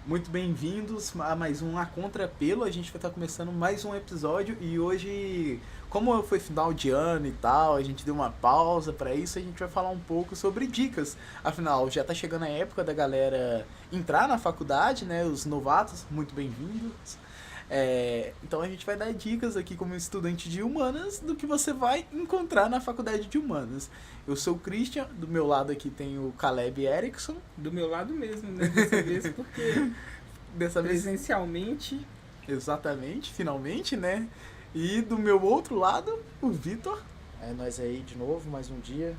Muito bem-vindos a mais um A Contrapelo. A gente vai estar começando mais um episódio e hoje, como foi final de ano e tal, a gente deu uma pausa para isso, a gente vai falar um pouco sobre dicas. Afinal, já está chegando a época da galera entrar na faculdade, né? Os novatos, muito bem-vindos. Então a gente vai dar dicas aqui como estudante de humanas do que você vai encontrar na faculdade de humanas. Eu sou o Christian, do meu lado aqui tem o Caleb Erickson. Do meu lado mesmo, né? Dessa vez, porque Dessa vez, presencialmente. exatamente, finalmente, né? E do meu outro lado, o Vitor. É nós aí de novo, mais um dia,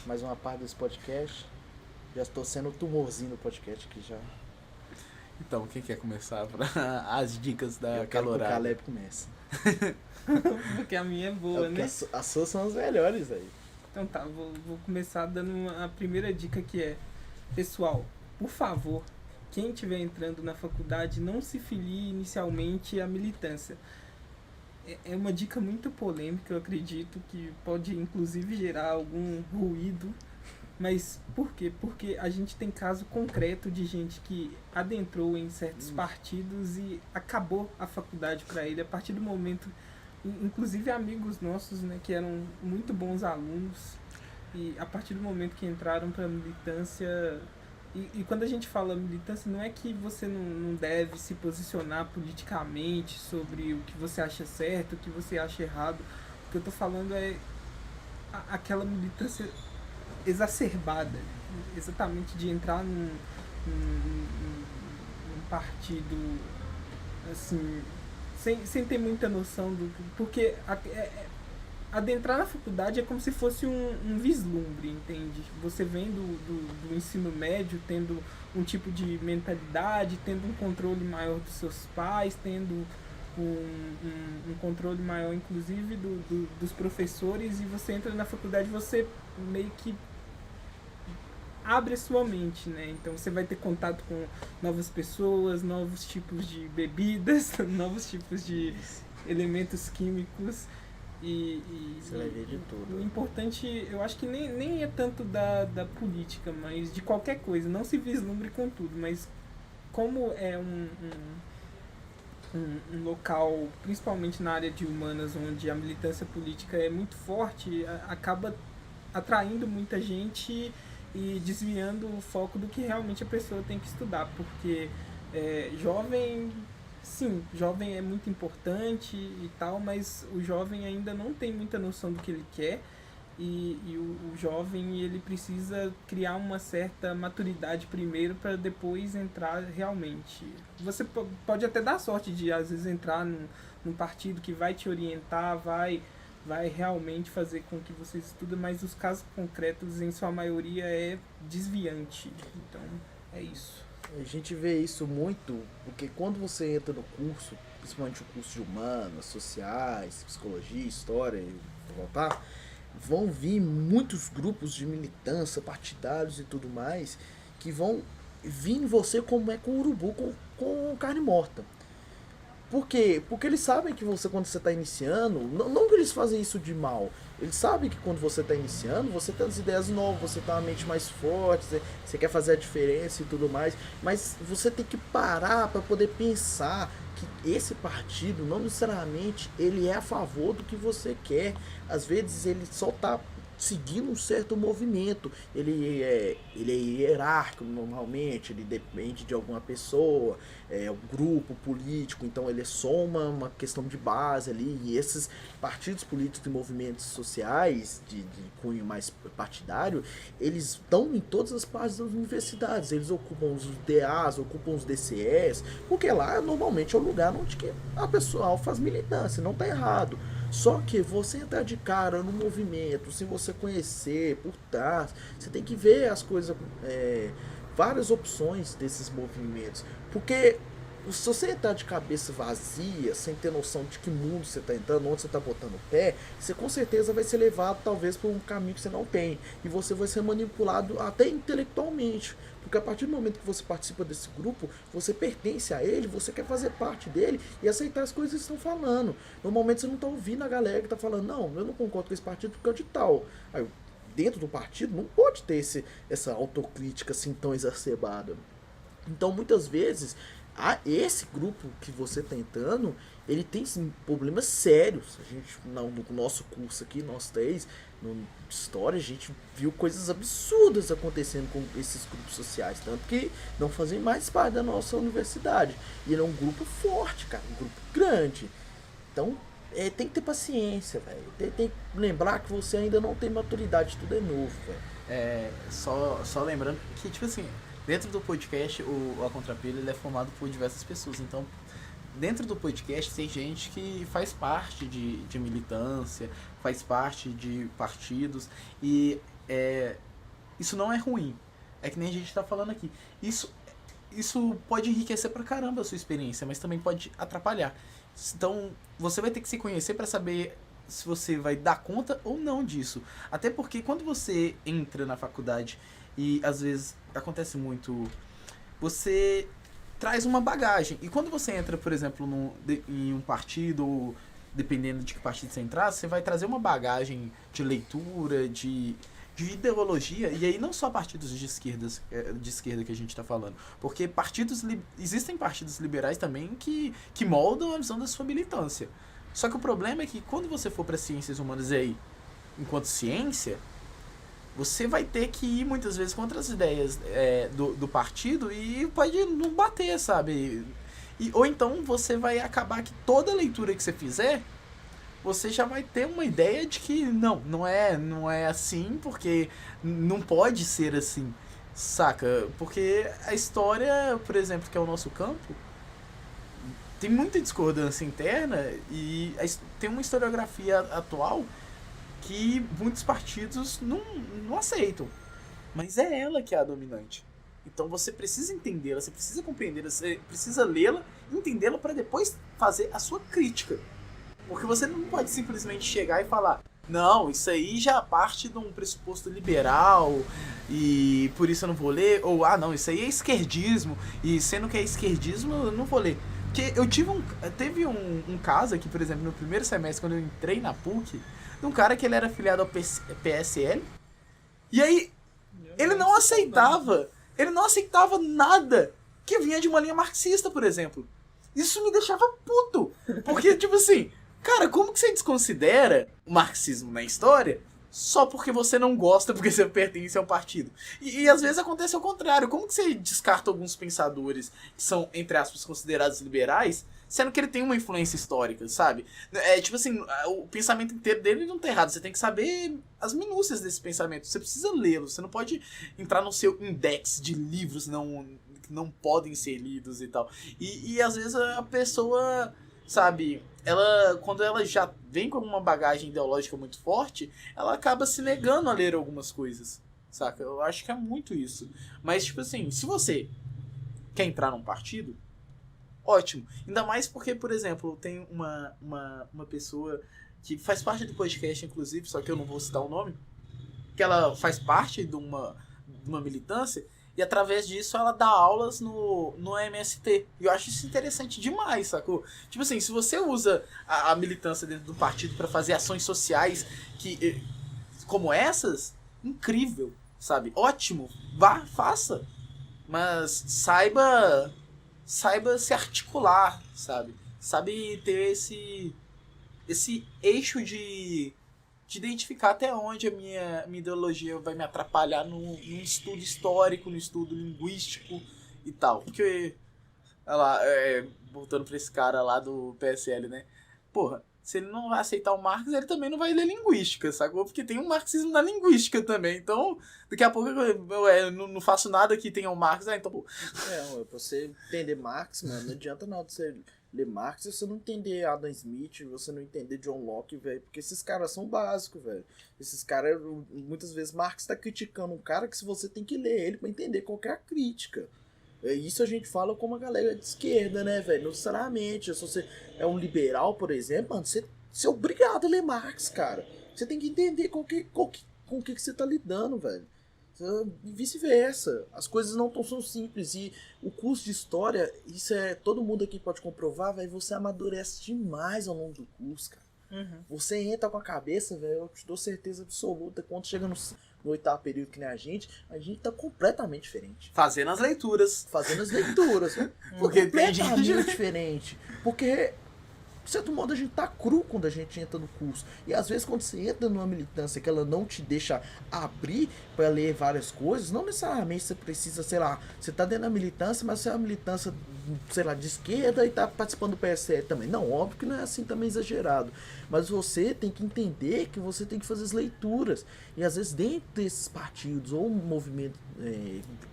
mais uma parte desse podcast. Já estou sendo o tumorzinho do podcast aqui já. Então, quem quer começar para as dicas da Eu quero que o calorada? Caleb comece. Porque a minha é É boa, porque né? as suas são as melhores aí. Então tá, vou começar dando a primeira dica que é: pessoal, por favor, quem estiver entrando na faculdade, não se filie inicialmente à militância. É uma dica muito polêmica, eu acredito que pode inclusive gerar algum ruído. Mas por quê? Porque a gente tem caso concreto de gente que adentrou em certos partidos e acabou a faculdade para ele a partir do momento, inclusive amigos nossos, né, que eram muito bons alunos, e a partir do momento que entraram para a militância. E quando a gente fala militância, não é que você não deve se posicionar politicamente sobre o que você acha certo, o que você acha errado. O que eu tô falando é aquela militância exacerbada, exatamente, de entrar num partido assim, sem ter muita noção do. Porque adentrar na faculdade é como se fosse um vislumbre, entende? Você vem do ensino médio tendo um tipo de mentalidade, tendo um controle maior dos seus pais, tendo um controle maior, inclusive, dos professores, e você entra na faculdade, você meio que abre a sua mente, né? Então você vai ter contato com novas pessoas, novos tipos de bebidas, novos tipos de elementos químicos. Você vai ver de tudo. O importante, eu acho que nem é tanto da política, mas de qualquer coisa. Não se vislumbre com tudo, mas como é um local, principalmente na área de humanas, onde a militância política é muito forte, acaba atraindo muita gente e desviando o foco do que realmente a pessoa tem que estudar, porque jovem, sim, jovem é muito importante e tal, mas o jovem ainda não tem muita noção do que ele quer, e o jovem, ele precisa criar uma certa maturidade primeiro para depois entrar realmente. Você pode até dar sorte de às vezes entrar num partido que vai te orientar, vai realmente fazer com que você estude, mas os casos concretos, em sua maioria, é desviante. Então, é isso. A gente vê isso muito, porque quando você entra no curso, principalmente o curso de humanas, sociais, psicologia, história e voltar, vão vir muitos grupos de militância, partidários e tudo mais, que vão vir em você como é com o urubu, com carne morta. Por quê? Porque eles sabem que você, quando você está iniciando, não que eles fazem isso de mal, eles sabem que quando você está iniciando, você tem as ideias novas, você tem uma mente mais forte, você quer fazer a diferença e tudo mais, mas você tem que parar para poder pensar que esse partido, não necessariamente, ele é a favor do que você quer. Às vezes ele só está seguindo um certo movimento. Ele é hierárquico normalmente, ele depende de alguma pessoa, um grupo político, então ele é só uma questão de base ali. E esses partidos políticos e movimentos sociais de cunho mais partidário, eles estão em todas as partes das universidades. Eles ocupam os DAs, ocupam os DCS, porque lá normalmente é o lugar onde que a pessoal faz militância, não está errado. Só que você entrar de cara no movimento, sem você conhecer por trás, você tem que ver as coisas, várias opções desses movimentos. Porque se você entrar de cabeça vazia, sem ter noção de que mundo você está entrando, onde você está botando o pé, você com certeza vai ser levado talvez por um caminho que você não tem. E você vai ser manipulado até intelectualmente. Porque a partir do momento que você participa desse grupo, você pertence a ele, você quer fazer parte dele e aceitar as coisas que estão falando. Normalmente você não está ouvindo a galera que está falando, não, eu não concordo com esse partido porque é de tal. Aí, dentro do partido não pode ter essa autocrítica assim tão exacerbada. Então, muitas vezes, esse grupo que você tá entrando, ele tem sim, problemas sérios. A gente, no nosso curso aqui, nós três, no História, a gente viu coisas absurdas acontecendo com esses grupos sociais. Tanto que não fazem mais parte da nossa universidade. E ele é um grupo forte, cara, um grupo grande. Então, tem que ter paciência, velho. Tem que lembrar que você ainda não tem maturidade, tudo é novo, velho. Só lembrando que, tipo assim, dentro do podcast, A Contrapelo, ele é formado por diversas pessoas. Então, dentro do podcast tem gente que faz parte de militância, faz parte de partidos. E isso não é ruim. É que nem a gente tá falando aqui. Isso pode enriquecer pra caramba a sua experiência, mas também pode atrapalhar. Então, você vai ter que se conhecer para saber se você vai dar conta ou não disso. Até porque quando você entra na faculdade, e às vezes acontece muito, você traz uma bagagem. E quando você entra, por exemplo, em um partido, ou dependendo de que partido você entrar, você vai trazer uma bagagem de leitura, de ideologia, e aí não só partidos de esquerda que a gente está falando, porque existem partidos liberais também que moldam a visão da sua militância. Só que o problema é que quando você for para ciências humanas aí, enquanto ciência, você vai ter que ir muitas vezes contra as ideias do partido e pode não bater, sabe? Ou então você vai acabar que toda leitura que você fizer, você já vai ter uma ideia de que não é assim, porque não pode ser assim, saca? Porque a história, por exemplo, que é o nosso campo, tem muita discordância interna e tem uma historiografia atual que muitos partidos não aceitam. Mas é ela que é a dominante. Então você precisa entendê-la, você precisa compreendê-la, você precisa lê-la, entendê-la para depois fazer a sua crítica. Porque você não pode simplesmente chegar e falar: não, isso aí já parte de um pressuposto liberal e por isso eu não vou ler. Ou, não, isso aí é esquerdismo e sendo que é esquerdismo eu não vou ler. Porque teve um caso aqui, por exemplo, no primeiro semestre, quando eu entrei na PUC, de um cara que ele era afiliado ao PSL e aí ele não aceitava nada que vinha de uma linha marxista, por exemplo. Isso me deixava puto. Porque, tipo assim, cara, como que você desconsidera o marxismo na história só porque você não gosta, porque você pertence a um partido? E às vezes acontece ao contrário. Como que você descarta alguns pensadores que são, entre aspas, considerados liberais, sendo que ele tem uma influência histórica, sabe? Tipo assim, o pensamento inteiro dele não tá errado. Você tem que saber as minúcias desse pensamento. Você precisa lê-lo. Você não pode entrar no seu index de livros que não podem ser lidos e tal. E às vezes a pessoa, sabe, quando ela já vem com uma bagagem ideológica muito forte, ela acaba se negando a ler algumas coisas, saca? Eu acho que é muito isso. Mas, tipo assim, se você quer entrar num partido, ótimo. Ainda mais porque, por exemplo, tem uma pessoa que faz parte do podcast, inclusive, só que eu não vou citar o nome, que ela faz parte de uma militância, e através disso ela dá aulas no MST. E eu acho isso interessante demais, sacou? Tipo assim, se você usa a militância dentro do partido para fazer ações sociais como essas, incrível, sabe? Ótimo, vá, faça. Mas saiba se articular, sabe? Sabe ter esse eixo de identificar até onde a minha ideologia vai me atrapalhar num estudo histórico, no estudo linguístico e tal. Porque, olha lá, voltando pra esse cara lá do PSL, né? Porra, se ele não vai aceitar o Marx, ele também não vai ler linguística, sacou? Porque tem um marxismo na linguística também. Então, daqui a pouco eu não faço nada que tenha o Marx, então, pô. Pra você entender Marx, mano, não adianta nada você ler Marx se você não entender Adam Smith, você não entender John Locke, velho, porque esses caras são básicos, velho. Esses caras, muitas vezes, Marx tá criticando um cara que se você tem que ler ele pra entender qual que é a crítica. Isso a gente fala com uma galera de esquerda, né, velho? Não necessariamente. Se você é um liberal, por exemplo, mano, você é obrigado a ler Marx, cara. Você tem que entender com o que você tá lidando, velho. E vice-versa. As coisas não são simples. E o curso de história, todo mundo aqui pode comprovar, velho, você amadurece demais ao longo do curso, cara. Uhum. Você entra com a cabeça, velho, eu te dou certeza absoluta, quando chega no 8º período que nem a gente tá completamente diferente. Fazendo as leituras. Fazendo as leituras, né? Porque tem gente completamente diferente. Porque, de certo modo, a gente tá cru quando a gente entra no curso. E às vezes quando você entra numa militância que ela não te deixa abrir para ler várias coisas, não necessariamente você precisa, sei lá, você tá dentro da militância, mas você é uma militância, sei lá, de esquerda e tá participando do PSL também. Não, óbvio que não é assim também exagerado. Mas você tem que entender que você tem que fazer as leituras. E às vezes dentro desses partidos ou movimentos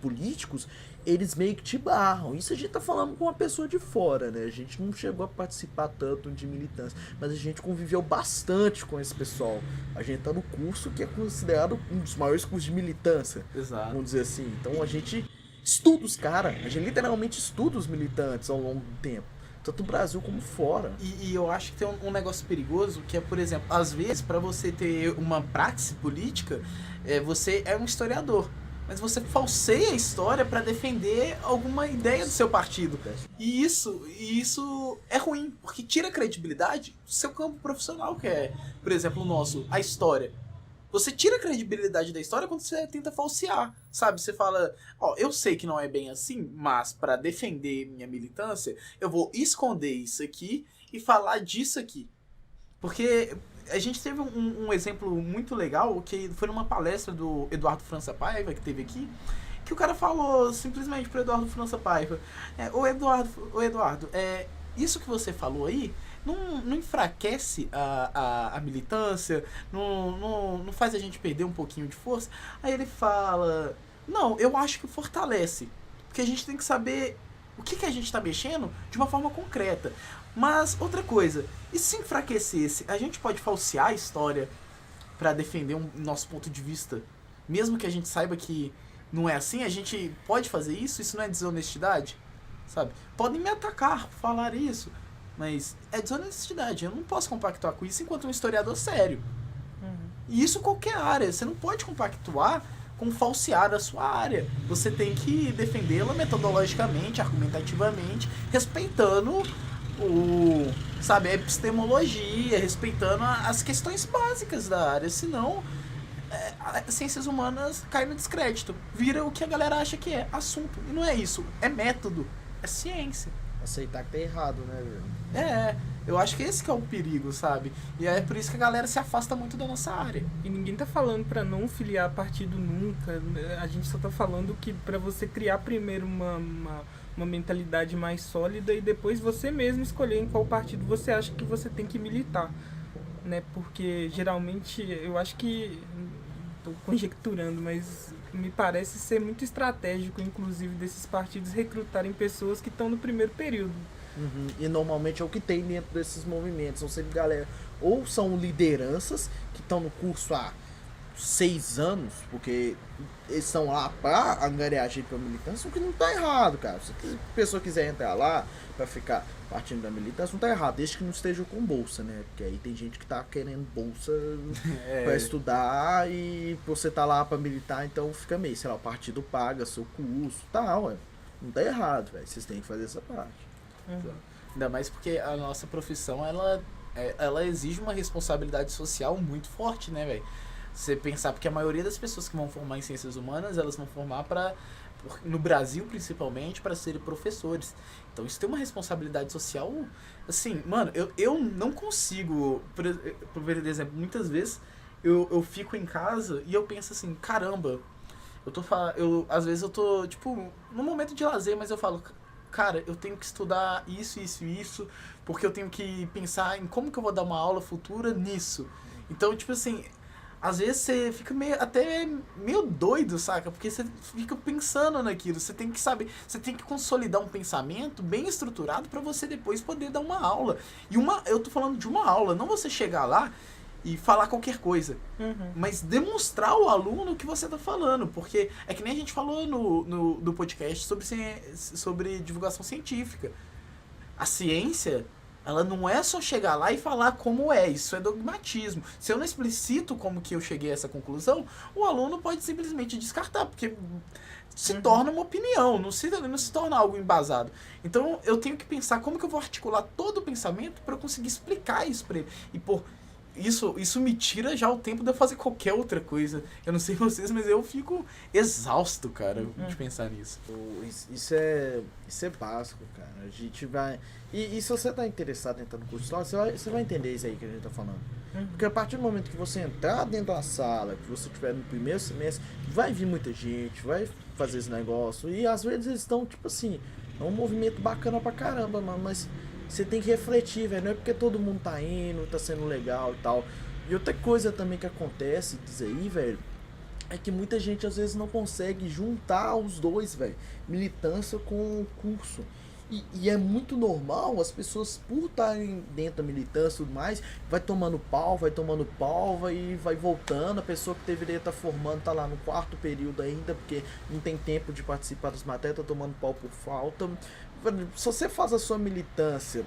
políticos, eles meio que te barram. Isso a gente tá falando com uma pessoa de fora, né? A gente não chegou a participar tanto de militância, mas a gente conviveu bastante com esse pessoal. A gente tá no curso que é considerado um dos maiores cursos de militância. Exato. Vamos dizer assim. Então a gente estuda os caras. A gente literalmente estuda os militantes ao longo do tempo. Tanto no Brasil como fora. E eu acho que tem um negócio perigoso que é, por exemplo, às vezes, para você ter uma prática política, você é um historiador. Mas você falseia a história para defender alguma ideia do seu partido. E isso é ruim, porque tira a credibilidade do seu campo profissional, que é, por exemplo, o nosso, a história. Você tira a credibilidade da história quando você tenta falsear, sabe? Você fala, eu sei que não é bem assim, mas para defender minha militância, eu vou esconder isso aqui e falar disso aqui. Porque a gente teve um exemplo muito legal, que foi numa palestra do Eduardo França Paiva, que teve aqui, que o cara falou simplesmente pro Eduardo França Paiva, ô Eduardo, isso que você falou aí, não enfraquece a militância, não faz a gente perder um pouquinho de força? Aí ele fala, não, eu acho que fortalece, porque a gente tem que saber o que a gente está mexendo de uma forma concreta. Mas, outra coisa, e se enfraquecesse, a gente pode falsear a história para defender nosso ponto de vista? Mesmo que a gente saiba que não é assim, a gente pode fazer isso? Isso não é desonestidade? Sabe? Podem me atacar, falar isso, mas é desonestidade. Eu não posso compactuar com isso enquanto um historiador sério. E isso em qualquer área. Você não pode compactuar com falsear a sua área. Você tem que defendê-la metodologicamente, argumentativamente, respeitando a epistemologia, respeitando as questões básicas da área. Senão, as ciências humanas caem no descrédito. Vira o que a galera acha que é assunto. E não é isso. É método. É ciência. Aceitar que tá errado, né, velho? Eu acho que esse que é o perigo, sabe? E é por isso que a galera se afasta muito da nossa área. E ninguém tá falando pra não filiar partido nunca. A gente só tá falando que pra você criar primeiro uma mentalidade mais sólida e depois você mesmo escolher em qual partido você acha que você tem que militar, né? Porque geralmente eu acho que, tô conjecturando, mas me parece ser muito estratégico, inclusive, desses partidos recrutarem pessoas que estão no primeiro período. E normalmente é o que tem dentro desses movimentos. São sempre galera, ou são lideranças que estão no curso há 6 anos, porque eles estão lá pra angariar gente pra militância, o que não tá errado, cara. Se a pessoa quiser entrar lá pra ficar partindo da militância, não tá errado, desde que não esteja com bolsa, né? Porque aí tem gente que tá querendo bolsa pra estudar e você tá lá pra militar, então fica meio, sei lá, o partido paga seu curso e tal, ué. Não tá errado, velho. Vocês têm que fazer essa parte. Ainda mais porque a nossa profissão, ela exige uma responsabilidade social muito forte, né, velho? Você pensar, porque a maioria das pessoas que vão formar em ciências humanas, elas vão formar no Brasil principalmente, para serem professores. Então isso tem uma responsabilidade social, assim, mano, eu não consigo, por exemplo, muitas vezes eu fico em casa e eu penso assim, caramba, às vezes eu tô, tipo, num momento de lazer, mas eu falo, cara, eu tenho que estudar isso, porque eu tenho que pensar em como que eu vou dar uma aula futura nisso. Então, tipo assim, às vezes você fica até meio doido, saca? Porque você fica pensando naquilo. Você tem que saber, você tem que consolidar um pensamento bem estruturado para você depois poder dar uma aula. E eu tô falando de uma aula, não você chegar lá e falar qualquer coisa. Mas demonstrar ao aluno o que você tá falando. Porque é que nem a gente falou no podcast sobre divulgação científica. A ciência, ela não é só chegar lá e falar como é. Isso é dogmatismo. Se eu não explicito como que eu cheguei a essa conclusão, o aluno pode simplesmente descartar. Porque se torna uma opinião, não se torna algo embasado. Então eu tenho que pensar como que eu vou articular todo o pensamento para eu conseguir explicar isso para ele. E isso me tira já o tempo de eu fazer qualquer outra coisa. Eu não sei vocês, mas eu fico exausto, cara, de pensar nisso. Isso é básico, cara. A gente vai... E se você tá interessado em entrar no curso de história, você vai entender isso aí que a gente tá falando. Porque a partir do momento que você entrar dentro da sala, que você estiver no primeiro semestre, vai vir muita gente, vai fazer esse negócio. E às vezes eles estão, tipo assim, é um movimento bacana pra caramba, mano, mas você tem que refletir, velho. Não é porque todo mundo tá indo, tá sendo legal e tal. E outra coisa também que acontece, diz aí, velho, é que muita gente às vezes não consegue juntar os dois, velho. Militância com o curso. E é muito normal as pessoas, por estarem dentro da militância e tudo mais, vai tomando pau, vai voltando. A pessoa que deveria estar formando tá lá no 4º período ainda, porque não tem tempo de participar das matérias, tá tomando pau por falta. Se você faz a sua militância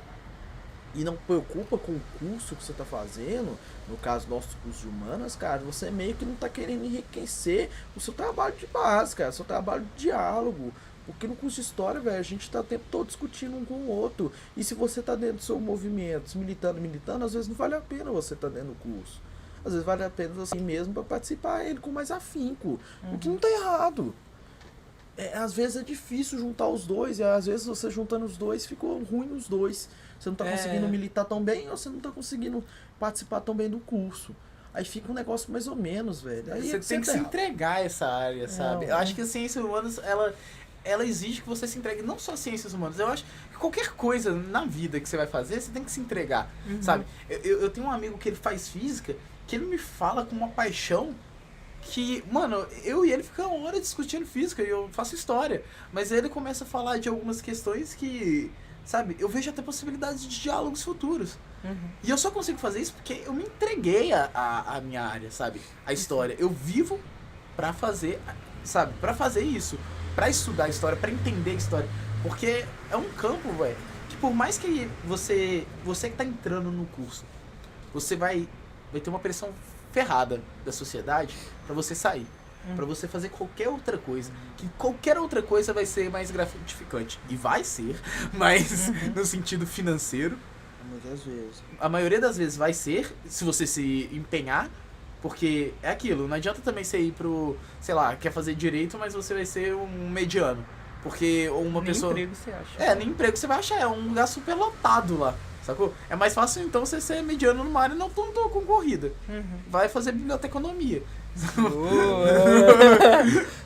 e não preocupa com o curso que você tá fazendo, no caso nosso curso de humanas, cara, você meio que não tá querendo enriquecer o seu trabalho de base, cara, o seu trabalho de diálogo. Porque no curso de história, velho, a gente tá o tempo todo discutindo um com o outro. E se você tá dentro do seu movimento, militando, às vezes não vale a pena você tá dentro do curso. Às vezes vale a pena você mesmo para participar ele com mais afinco. O que não tá errado. Às vezes é difícil juntar os dois, e às vezes você juntando os dois, ficou ruim os dois. Você não tá conseguindo militar tão bem, ou você não tá conseguindo participar tão bem do curso. Aí fica um negócio mais ou menos, velho. Aí você tem que se entregar a essa área, sabe? Eu acho que a ciências humanas, ela exige que você se entregue, não só ciências humanas. Eu acho que qualquer coisa na vida que você vai fazer, você tem que se entregar, sabe? Eu tenho um amigo que ele faz física, que ele me fala com uma paixão que, mano, eu e ele ficamos horas discutindo física e eu faço história. Mas ele começa a falar de algumas questões que, sabe, eu vejo até possibilidades de diálogos futuros. E eu só consigo fazer isso porque eu me entreguei a minha área, sabe? A história. Eu vivo pra fazer, sabe? Pra fazer isso. Pra estudar a história, pra entender a história. Porque é um campo, velho, que por mais que você que tá entrando no curso, você vai ter uma pressão ferrada da sociedade pra você sair. Pra você fazer qualquer outra coisa. Que qualquer outra coisa vai ser mais gratificante. E vai ser, mas no sentido financeiro. Muitas vezes. A maioria das vezes vai ser, se você se empenhar. Porque é aquilo, não adianta também você ir pro, sei lá, quer fazer direito, mas você vai ser um mediano. Porque uma pessoa... Nem emprego você acha. Nem emprego você vai achar, é um lugar super lotado lá, sacou? É mais fácil então você ser mediano numa área não tão concorrida. Vai fazer biblioteconomia.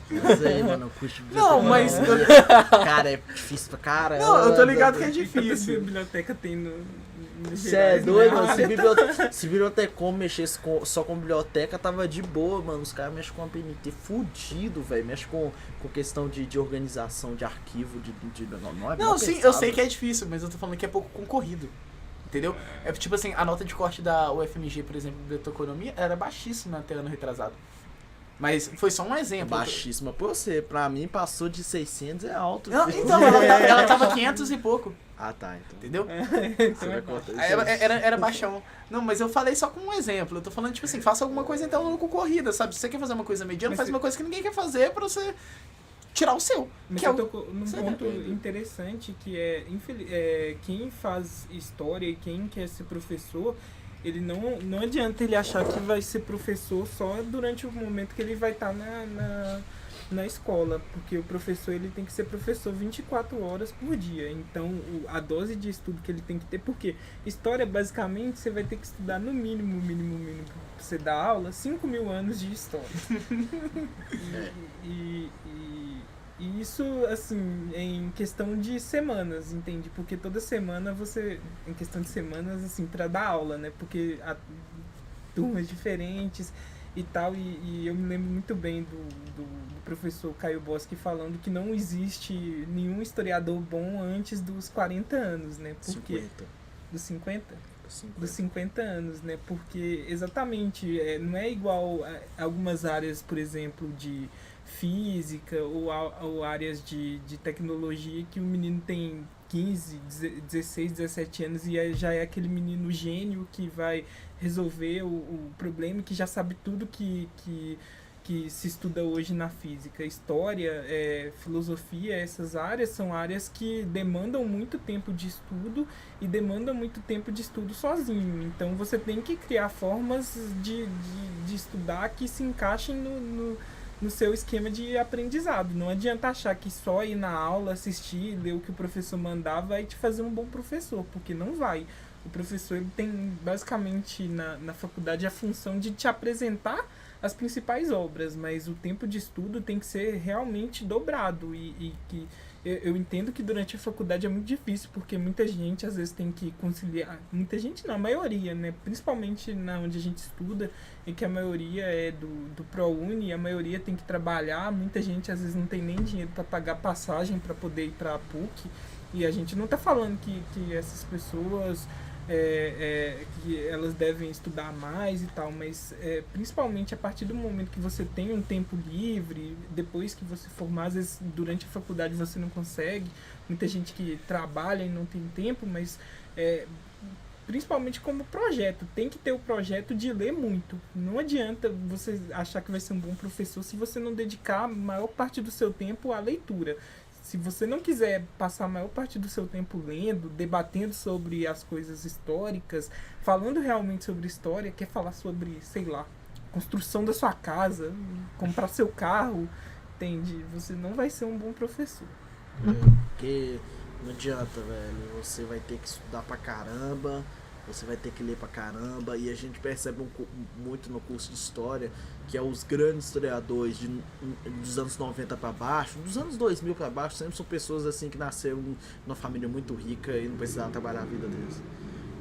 Mas aí, mano, o curso de Não, mas... Cara, é difícil pra caramba. Não, eu tô ligado que é Quanta difícil. biblioteca tem no Você é doido, mano. Se bibliotecom mexesse só com biblioteca, tava de boa, mano. Os caras mexem com a PNT fudido, velho. Mexe com questão de organização de arquivo, Não, sim, eu sei que é difícil, mas eu tô falando que é pouco concorrido. Entendeu? É tipo assim, a nota de corte da UFMG, por exemplo, de biblioteconomia, era baixíssima até ano retrasado. Mas foi só um exemplo. Baixíssima pra você. Pra mim, passou de 600, é alto. Não, então, ela tava 500 e pouco. Ah, tá. Então. Entendeu? Então é bom. Era baixão. Não, mas eu falei só com um exemplo. Eu tô falando, tipo assim, faça alguma coisa então não concorrida, sabe? Se você quer fazer uma coisa mediana, faz uma coisa que ninguém quer fazer pra você tirar o seu. Mas que eu tocou num ponto interessante que quem faz história e quem quer ser professor, ele não adianta ele achar que vai ser professor só durante o momento que ele vai estar na escola, porque o professor ele tem que ser professor 24 horas por dia. Então a dose de estudo que ele tem que ter, porque história basicamente você vai ter que estudar no mínimo pra você dar aula 5.000 anos de história. E isso, assim, em questão de semanas, entende? Porque toda semana você, em questão de semanas, assim, pra dar aula, né? Porque há turmas diferentes e tal, e eu me lembro muito bem do professor Caio Boschi falando que não existe nenhum historiador bom antes dos 40 anos, né? Porque 50. Dos 50? 50. Dos 50 anos, né? Porque, exatamente, não é igual a algumas áreas, por exemplo, de física ou áreas de tecnologia que o menino tem 15, 16, 17 anos e já é aquele menino gênio que vai resolver o problema, que já sabe tudo que que se estuda hoje na física. História, filosofia, essas áreas são áreas que demandam muito tempo de estudo e demandam muito tempo de estudo sozinho. Então você tem que criar formas de estudar que se encaixem no seu esquema de aprendizado. Não adianta achar que só ir na aula, assistir, ler o que o professor mandar vai te fazer um bom professor, porque não vai. O professor ele tem basicamente na faculdade a função de te apresentar as principais obras, mas o tempo de estudo tem que ser realmente dobrado e que eu entendo que durante a faculdade é muito difícil, porque muita gente às vezes tem que conciliar, muita gente não, a maioria, né, principalmente na onde a gente estuda, em que a maioria é do ProUni, a maioria tem que trabalhar, muita gente às vezes não tem nem dinheiro para pagar passagem para poder ir para a PUC, e a gente não está falando que essas pessoas que elas devem estudar mais e tal, mas principalmente a partir do momento que você tem um tempo livre, depois que você formar, às vezes durante a faculdade você não consegue, muita gente que trabalha e não tem tempo, mas principalmente como projeto, tem que ter o projeto de ler muito. Não adianta você achar que vai ser um bom professor se você não dedicar a maior parte do seu tempo à leitura. Se você não quiser passar a maior parte do seu tempo lendo, debatendo sobre as coisas históricas, falando realmente sobre história, quer falar sobre, sei lá, construção da sua casa, comprar seu carro, entende? Você não vai ser um bom professor. Porque não adianta, velho. Você vai ter que estudar pra caramba, você vai ter que ler pra caramba, e a gente percebe muito no curso de história que os grandes historiadores dos anos 90 pra baixo, dos anos 2000 pra baixo, sempre são pessoas assim que nasceram numa família muito rica e não precisavam trabalhar a vida deles.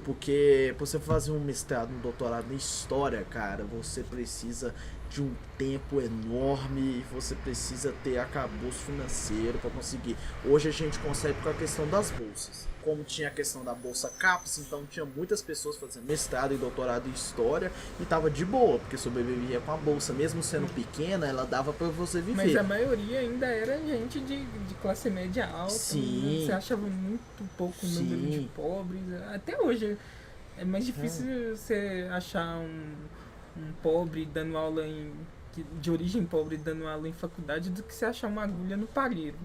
Porque pra você fazer um mestrado, um doutorado em história, cara, você precisa de um tempo enorme e você precisa ter arcabouço financeiro para conseguir. Hoje a gente consegue com a questão das bolsas. Como tinha a questão da bolsa CAPES, então tinha muitas pessoas fazendo mestrado e doutorado em história e tava de boa, porque sobrevivia com a bolsa, mesmo sendo pequena, ela dava para você viver. Mas a maioria ainda era gente de classe média alta. Sim. Você achava muito pouco o número de pobres. Até hoje é mais difícil você achar um pobre dando aula de origem pobre dando aula em faculdade do que você achar uma agulha no palheiro.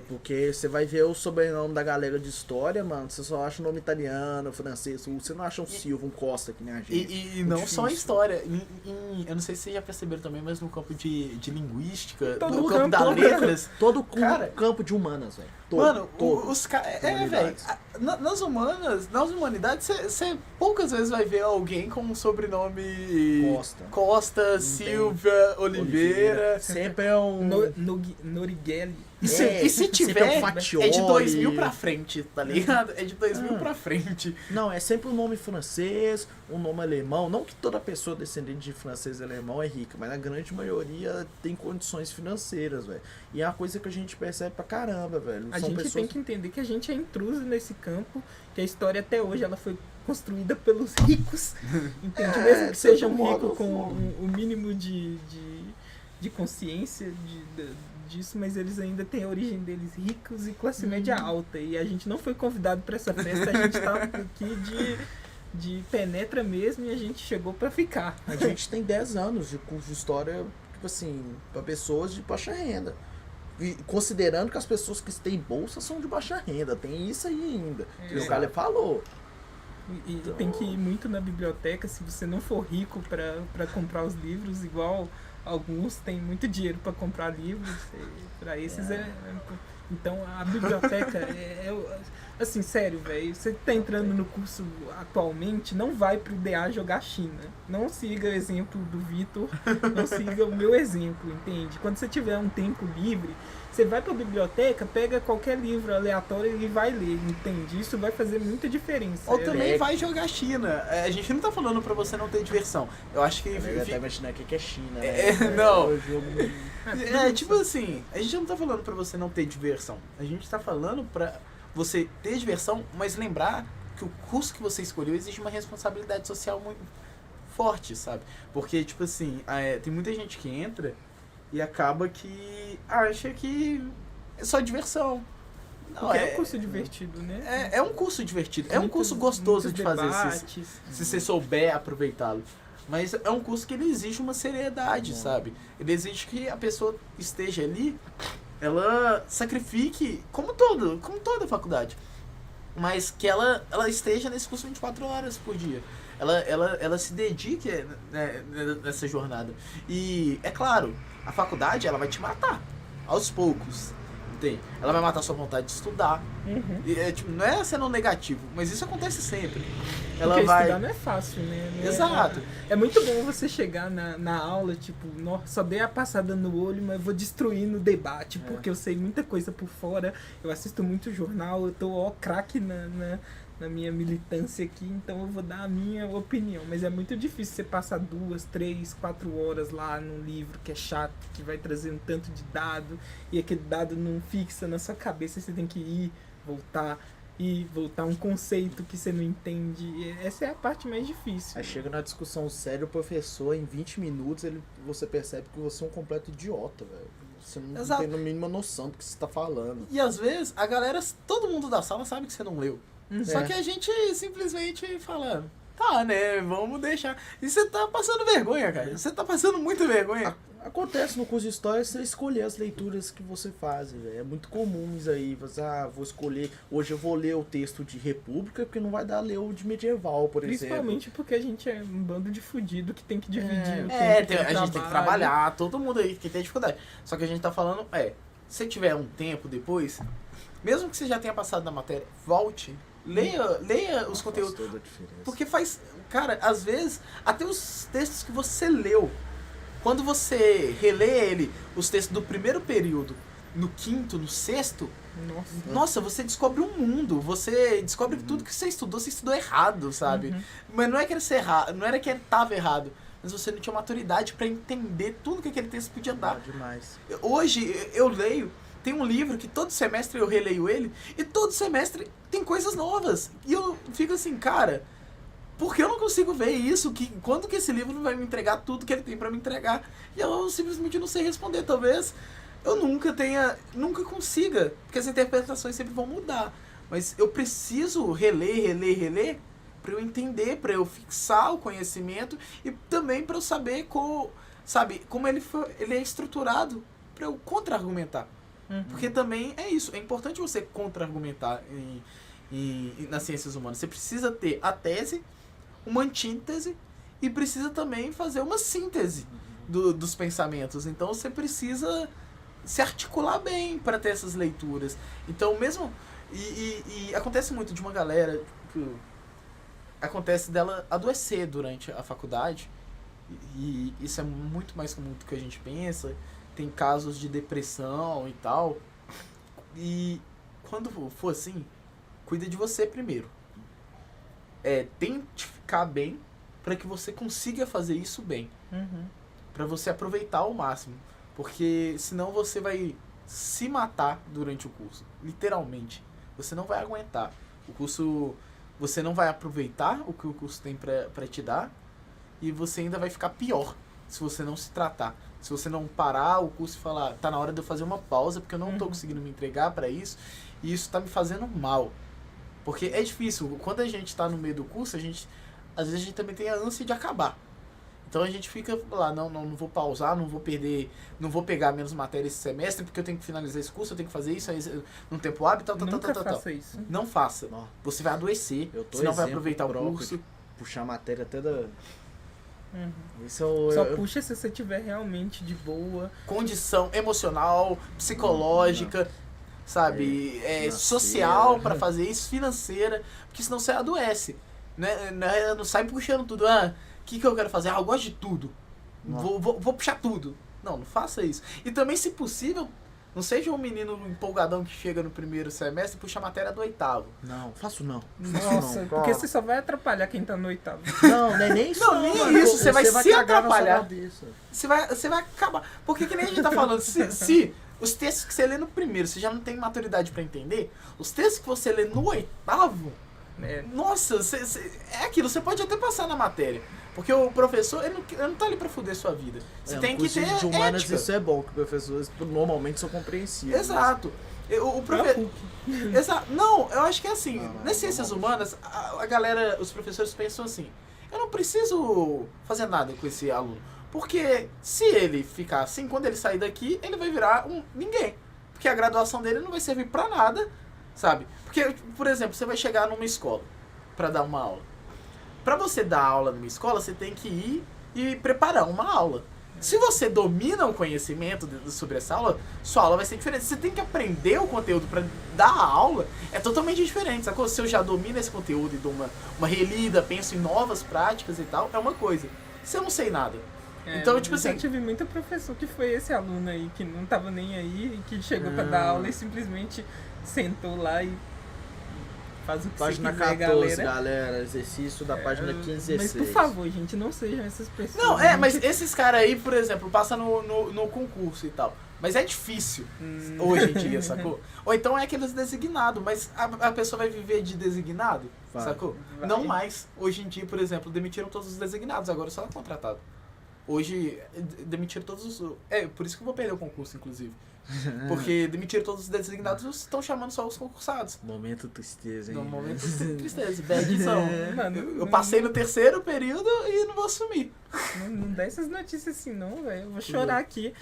Porque você vai ver o sobrenome da galera de história, mano, você só acha o nome italiano, francês, você não acha um Silva, um Costa que nem a gente. E não difícil. Só em história, eu não sei se vocês já perceberam também, mas no campo de linguística, no campo das letras... Todo campo de humanas, velho. Mano, os caras... velho, nas humanidades, você poucas vezes vai ver alguém com um sobrenome... Costa, Silva, Oliveira. Sempre é um... Norighelli. E se tiver, é de 2000 pra frente, tá ligado? É de 2000 pra frente. Não, é sempre um nome francês, um nome alemão. Não que toda pessoa descendente de francês e alemão é rica, mas a grande maioria tem condições financeiras, velho. E é uma coisa que a gente percebe pra caramba, velho. A gente tem que entender que a gente é intruso nesse campo, que a história até hoje ela foi construída pelos ricos, entende? Mesmo que seja um rico com o mínimo de consciência disso, mas eles ainda têm a origem deles ricos e classe média alta, e a gente não foi convidado para essa festa, a gente tá aqui de penetra mesmo e a gente chegou para ficar. A gente tem 10 anos de curso de história, tipo assim, para pessoas de baixa renda. E considerando que as pessoas que têm bolsa são de baixa renda, tem isso aí ainda. Que o cara falou. E então... tem que ir muito na biblioteca, se você não for rico para comprar os livros, igual alguns têm muito dinheiro para comprar livros, para esses então a biblioteca assim, sério, velho, você tá entrando no curso atualmente, não vai pro DA jogar China, não siga o exemplo do Vitor, não siga o meu exemplo, entende? Quando você tiver um tempo livre, você vai pra biblioteca, pega qualquer livro aleatório e vai ler, entende? Isso vai fazer muita diferença. Ou também vai jogar China. A gente não tá falando pra você não ter diversão. Eu acho que... Eu até imaginar o que é China, né? Não. Tipo assim, a gente não tá falando pra você não ter diversão. A gente tá falando pra você ter diversão, mas lembrar que o curso que você escolheu exige uma responsabilidade social muito forte, sabe? Porque, tipo assim, tem muita gente que entra e acaba que acha que é só diversão. Não, é um curso divertido, né? É um curso divertido. É um curso gostoso de fazer se você souber aproveitá-lo. Mas é um curso que ele exige uma seriedade, sabe? Ele exige que a pessoa esteja ali, ela sacrifique, como toda faculdade, mas que ela esteja nesse curso 24 horas por dia. Ela se dedique, né, nessa jornada. E, é claro, a faculdade ela vai te matar, aos poucos. Entende? Ela vai matar sua vontade de estudar. E, tipo, não é sendo negativo, mas isso acontece sempre. Ela Porque vai... estudar não é fácil, né? Não é- Exato. É muito bom você chegar na aula, tipo, só dei a passada no olho, mas vou destruir no debate, porque eu sei muita coisa por fora, eu assisto muito jornal, eu tô craque na minha militância aqui, então eu vou dar a minha opinião. Mas é muito difícil você passar 2, 3, 4 horas lá num livro que é chato, que vai trazer um tanto de dado, e aquele dado não fixa na sua cabeça, você tem que ir, voltar um conceito que você não entende. E essa é a parte mais difícil. Aí chega na discussão séria, o professor, em 20 minutos, você percebe que você é um completo idiota, velho. Você não Exato. tem no mínimo noção do que você tá falando. E às vezes, a galera, todo mundo da sala sabe que você não leu. Só É. que a gente simplesmente fala, tá, né, vamos deixar. E você tá passando vergonha, cara. Você tá passando muita vergonha. Acontece no curso de história você escolher as leituras que você faz, velho. É muito comum isso aí. Você, vou escolher. Hoje eu vou ler o texto de República, porque não vai dar ler o de medieval, por exemplo. Principalmente porque a gente é um bando de fudido que tem que dividir o tempo A com gente tem que trabalho. trabalhar, todo mundo aí que tem dificuldade. Só que a gente tá falando, se tiver um tempo depois, mesmo que você já tenha passado na matéria, volte, leia os Faz conteúdos. toda a diferença. Porque faz, cara, às vezes, até os textos que você leu, quando você relê os textos do primeiro período, no quinto, no sexto, nossa, você descobre um mundo, você descobre que tudo que você estudou errado, sabe? Mas não é que era ser errado, não era que estava errado, mas você não tinha maturidade pra entender tudo que aquele texto podia dar. Demais. Hoje eu leio, tem um livro que todo semestre eu releio ele, e todo semestre tem coisas novas. E eu fico assim, cara, por que eu não consigo ver isso? Quando que esse livro vai me entregar tudo que ele tem pra me entregar? E eu simplesmente não sei responder. Talvez eu nunca consiga, porque as interpretações sempre vão mudar. Mas eu preciso reler, pra eu entender, pra eu fixar o conhecimento e também pra eu saber como ele é estruturado pra eu contra-argumentar. Porque também é isso, é importante você contra-argumentar nas ciências humanas. Você precisa ter a tese, uma antítese e precisa também fazer uma síntese dos pensamentos. Então você precisa se articular bem para ter essas leituras. Então mesmo... E acontece muito de uma galera... Acontece dela adoecer durante a faculdade. E isso é muito mais comum do que a gente pensa. Tem casos de depressão e tal. E quando for assim, cuida de você primeiro. Tente ficar bem para que você consiga fazer isso bem. Para você aproveitar ao máximo. Porque senão você vai se matar durante o curso. Literalmente. Você não vai aguentar. O curso... Você não vai aproveitar o que o curso tem para te dar. E você ainda vai ficar pior se você não se tratar. Se você não parar o curso e falar, tá na hora de eu fazer uma pausa, porque eu não tô conseguindo me entregar para isso, e isso tá me fazendo mal. Porque é difícil, quando a gente tá no meio do curso, às vezes a gente também tem a ânsia de acabar. Então a gente fica lá, não vou pausar, não vou pegar menos matéria esse semestre, porque eu tenho que finalizar esse curso, eu tenho que fazer isso num tempo hábil, tal. Nunca faça isso. Não faça. Não. Você vai adoecer, Eu tô você não vai exemplo aproveitar o próprio curso. de puxar a matéria até da... Isso Só puxa se você estiver realmente de boa. Condição emocional, psicológica, sabe? Financeira. Social para fazer isso, financeira, porque senão você adoece. Né? Não sai puxando tudo. O que eu quero fazer? Eu gosto de tudo. Vou puxar tudo. Não faça isso. E também, se possível, não seja um menino empolgadão que chega no primeiro semestre e puxa a matéria do oitavo. Não, faço não. Nossa, não, porque você só vai atrapalhar quem tá no oitavo. Não, não é nem isso. Não, nem mano. isso, você vai se cagar na sua atrapalhar. cabeça. Você vai acabar. Porque que nem a gente tá falando, se os textos que você lê no primeiro, você já não tem maturidade pra entender, os textos que você lê no oitavo, nossa, é aquilo, você pode até passar na matéria. Porque o professor, ele não tá ali pra fuder sua vida. Você tem que ter de humanas ética. isso é bom, que professores normalmente são compreensíveis. Exato. O professor... Exato. Não, eu acho que é assim, nas ciências humanas, a galera, os professores pensam assim, eu não preciso fazer nada com esse aluno. Porque se ele ficar assim, quando ele sair daqui, ele vai virar um ninguém. Porque a graduação dele não vai servir pra nada, sabe? Porque, por exemplo, você vai chegar numa escola pra dar uma aula. Pra você dar aula numa escola, você tem que ir e preparar uma aula. Se você domina o conhecimento sobre essa aula, sua aula vai ser diferente. Você tem que aprender o conteúdo para dar a aula, é totalmente diferente, sacou? Se eu já domino esse conteúdo e dou uma relida, penso em novas práticas e tal, é uma coisa. Se eu não sei nada. Então, tipo assim... Eu tive muito professor que foi esse aluno aí, que não tava nem aí, e que chegou pra dar aula e simplesmente sentou lá e faz o que Página você quiser, 14, galera. galera. Exercício da página 15 e 16. Mas por favor, gente, não sejam essas pessoas. Não, mas esses caras aí, por exemplo, passam no concurso e tal. Mas é difícil hoje em dia, sacou? Ou então é aqueles designados, mas a pessoa vai viver de designado, Vai. sacou? Vai. Não mais. Hoje em dia, por exemplo, demitiram todos os designados, agora só é contratado. Hoje, demitiram todos os... por isso que eu vou perder o concurso, inclusive. Porque demitiram todos os designados e estão chamando só os concursados. Momento tristeza, hein? No momento, tristeza, badzão. Mano, Eu passei no terceiro período e não vou assumir. Não dá essas notícias assim, não, velho. Eu vou chorar aqui.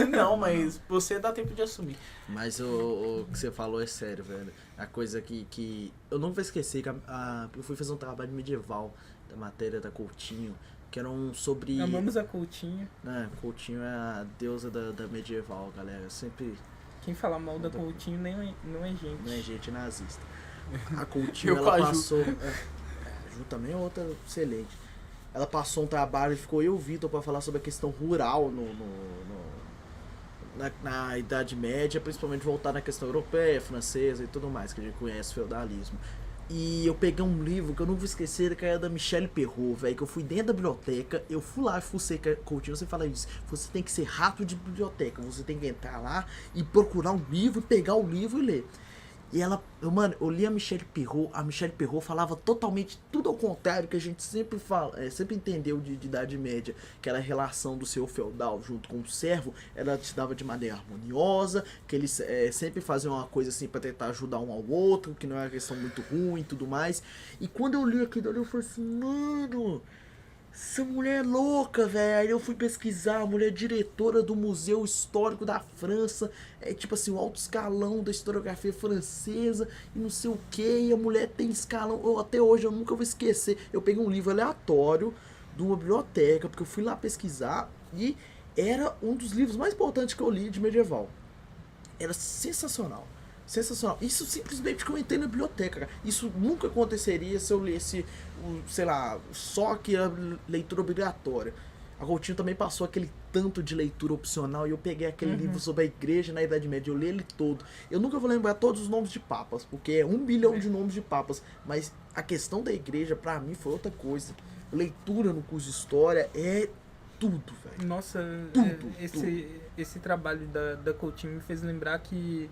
Não, mas você dá tempo de assumir. Mas o que você falou é sério, velho. A coisa que eu não vou esquecer que eu fui fazer um trabalho medieval da matéria da Coutinho, que era sobre... Amamos a Coutinho. Né, Coutinho é a deusa da medieval, galera. Sempre Quem fala mal da Coutinho não é gente. não é gente nazista. A Coutinho, Eu com a ela Ju. passou... a Ju também é outra excelente. Ela passou um trabalho e ficou eu e o Vitor pra falar sobre a questão rural na Idade Média, principalmente voltar na questão europeia, francesa e tudo mais, que a gente conhece, feudalismo. E eu peguei um livro que eu não vou esquecer, que era da Michelle Perrault, velho, que eu fui dentro da biblioteca, eu fui lá e fucei Coutinho, você fala isso, você tem que ser rato de biblioteca, você tem que entrar lá e procurar um livro, pegar o livro e ler. E ela, eu li a Michelle Perrault falava totalmente tudo ao contrário que a gente sempre fala, sempre entendeu de Idade Média, que era a relação do senhor feudal junto com o servo, ela te dava de maneira harmoniosa, que eles sempre faziam uma coisa assim pra tentar ajudar um ao outro, que não era uma questão muito ruim e tudo mais. E quando eu li aquilo ali, eu falei assim, mano, essa mulher é louca, velho. Aí eu fui pesquisar, a mulher é diretora do Museu Histórico da França, é tipo assim, o alto escalão da historiografia francesa e não sei o que, e a mulher tem escalão, até hoje eu nunca vou esquecer, eu peguei um livro aleatório de uma biblioteca, porque eu fui lá pesquisar e era um dos livros mais importantes que eu li de medieval. Era sensacional. Sensacional. Isso simplesmente que eu entrei na biblioteca, cara. Isso nunca aconteceria se eu lesse, sei lá, só que a leitura obrigatória. A Coutinho também passou aquele tanto de leitura opcional e eu peguei aquele livro sobre a igreja na Idade Média, eu li ele todo. Eu nunca vou lembrar todos os nomes de papas, porque é 1 bilhão de nomes de papas, mas a questão da igreja pra mim foi outra coisa. Leitura no curso de história é tudo, velho. Nossa, Tudo, esse trabalho da Coutinho me fez lembrar que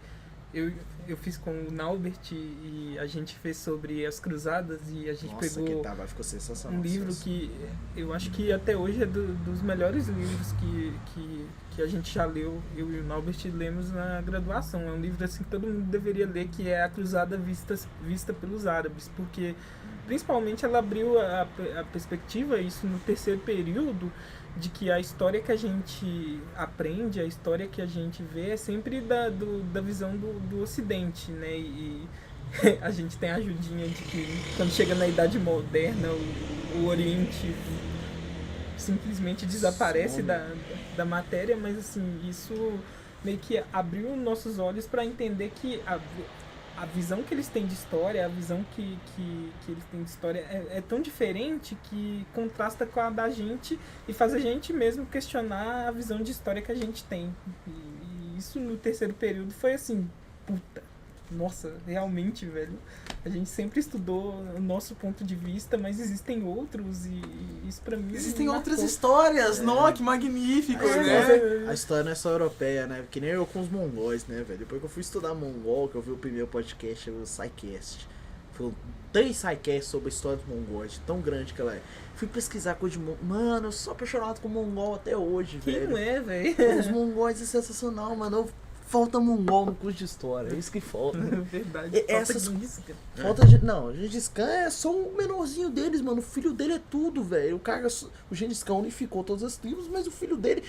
eu fiz com o Naubert e a gente fez sobre as cruzadas e a gente Nossa, pegou ficou sensacional. um livro que eu acho que até hoje é dos melhores livros que a gente já leu, eu e o Naubert lemos na graduação. É um livro assim que todo mundo deveria ler, que é A Cruzada Vista pelos Árabes, porque principalmente ela abriu a perspectiva, isso no terceiro período, de que a história que a gente aprende, a história que a gente vê é sempre da visão do Ocidente, né? E a gente tem a ajudinha de que quando chega na Idade Moderna, o Oriente simplesmente desaparece da matéria, mas assim, isso meio que abriu nossos olhos para entender que a visão que eles têm de história, a visão que eles têm de história é tão diferente que contrasta com a da gente e faz a gente mesmo questionar a visão de história que a gente tem. E isso no terceiro período foi assim, puta, nossa, realmente, velho. A gente sempre estudou o nosso ponto de vista, mas existem outros e isso pra mim... Existem marcou. outras histórias, nossa, que magníficos, né? A história não é só europeia, né? Que nem eu com os mongóis, né, velho? Depois que eu fui estudar mongol, que eu vi o primeiro podcast, o SciCast. Foram 3 SciCasts sobre a história dos mongóis, tão grande que ela é. Fui pesquisar coisa de mongol. Mano, eu sou apaixonado com mongol até hoje, Quem velho. não é, velho? Os mongóis é sensacional, mano. Eu falta mongol no curso de história, é isso que falta. Verdade. E Falta essas- Gengis Khan. Falta de. Não, o Gengis Khan é só um menorzinho deles, mano. O filho dele é tudo, velho. O Gengis Khan unificou todas as tribos, mas o filho dele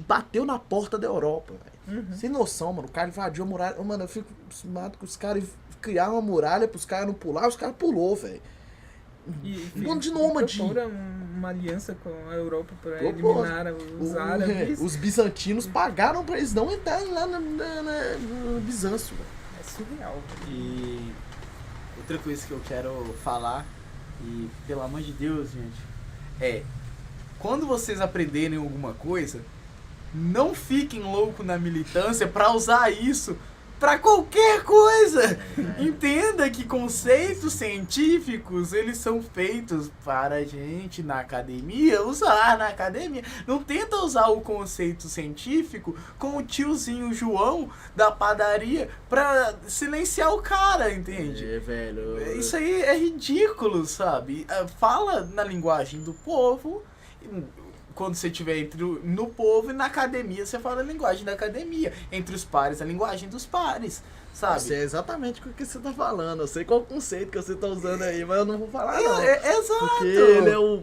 bateu na porta da Europa, velho. Sem noção, mano. O cara invadiu a muralha. Mano, eu fico acostumado com os caras criaram uma muralha pros caras não pular, os caras pulou, velho. Um bando de nômade. Proporam uma aliança com a Europa para Propôs. eliminar os árabes. Os bizantinos pagaram pra eles não entrarem lá no Bizâncio, velho. É surreal. E outra coisa que eu quero falar, e pelo amor de Deus, gente, é quando vocês aprenderem alguma coisa, não fiquem loucos na militância pra usar isso pra qualquer coisa. Entenda que conceitos científicos, eles são feitos para a gente na academia usar na academia. Não tenta usar o conceito científico com o tiozinho João da padaria pra silenciar o cara, entende? É, velho. Isso aí é ridículo, sabe? Fala na linguagem do povo. Quando você estiver no povo e na academia, você fala a linguagem da academia. Entre os pares, a linguagem dos pares, sabe? Eu sei exatamente o que você tá falando. Eu sei qual o conceito que você tá usando aí, mas eu não vou falar, não. Exato. Porque ele é o...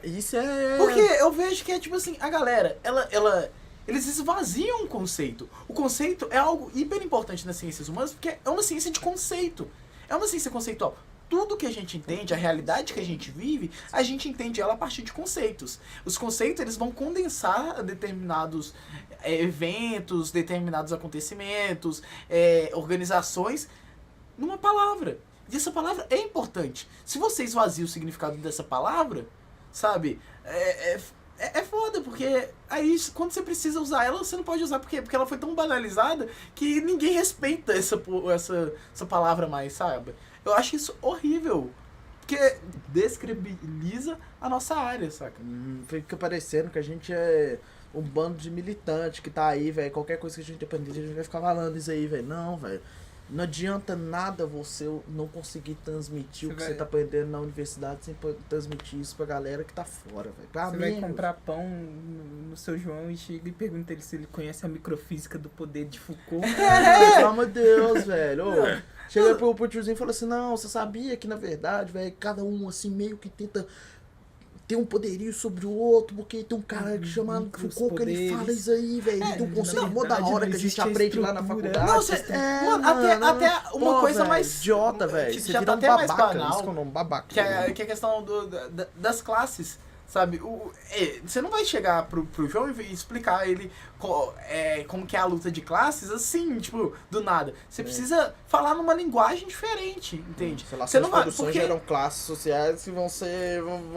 Isso é... Porque eu vejo que é tipo assim, a galera, eles esvaziam o conceito. O conceito é algo hiper importante nas ciências humanas, porque é uma ciência de conceito. É uma ciência conceitual. Tudo que a gente entende, a realidade que a gente vive, a gente entende ela a partir de conceitos. Os conceitos, eles vão condensar determinados eventos, determinados acontecimentos, organizações, numa palavra. E essa palavra é importante. Se você esvazia o significado dessa palavra, sabe, é foda, porque aí quando você precisa usar ela, você não pode usar, porque ela foi tão banalizada que ninguém respeita essa palavra mais, sabe? Eu acho isso horrível, porque descredibiliza a nossa área, saca? Fica parecendo que a gente é um bando de militante que tá aí, velho. Qualquer coisa que a gente aprender, a gente vai ficar falando isso aí, velho. Não, velho. Não adianta nada você não conseguir transmitir o que você tá aprendendo na universidade sem transmitir isso pra galera que tá fora, velho. Você vai comprar pão no seu João e chega e pergunta ele se ele conhece a microfísica do poder de Foucault. Pelo amor de Deus, velho. Chega pro tiozinho e fala assim, não, você sabia que na verdade, velho, cada um assim meio que tenta ter um poderio sobre o outro, porque tem um cara que chama Foucault que ele fala isso aí, velho. Tem um conceito mó da hora que a gente aprende lá na faculdade. Não, até uma coisa mais idiota, velho. Que Você já vira tá um até mais babaca, banal, isso que é o nome, babaca. que é a questão das classes, sabe? Você não vai chegar pro João e explicar a ele como que é a luta de classes assim, tipo, do nada. Você precisa falar numa linguagem diferente, entende? Você não vai, porque geram classes sociais que vão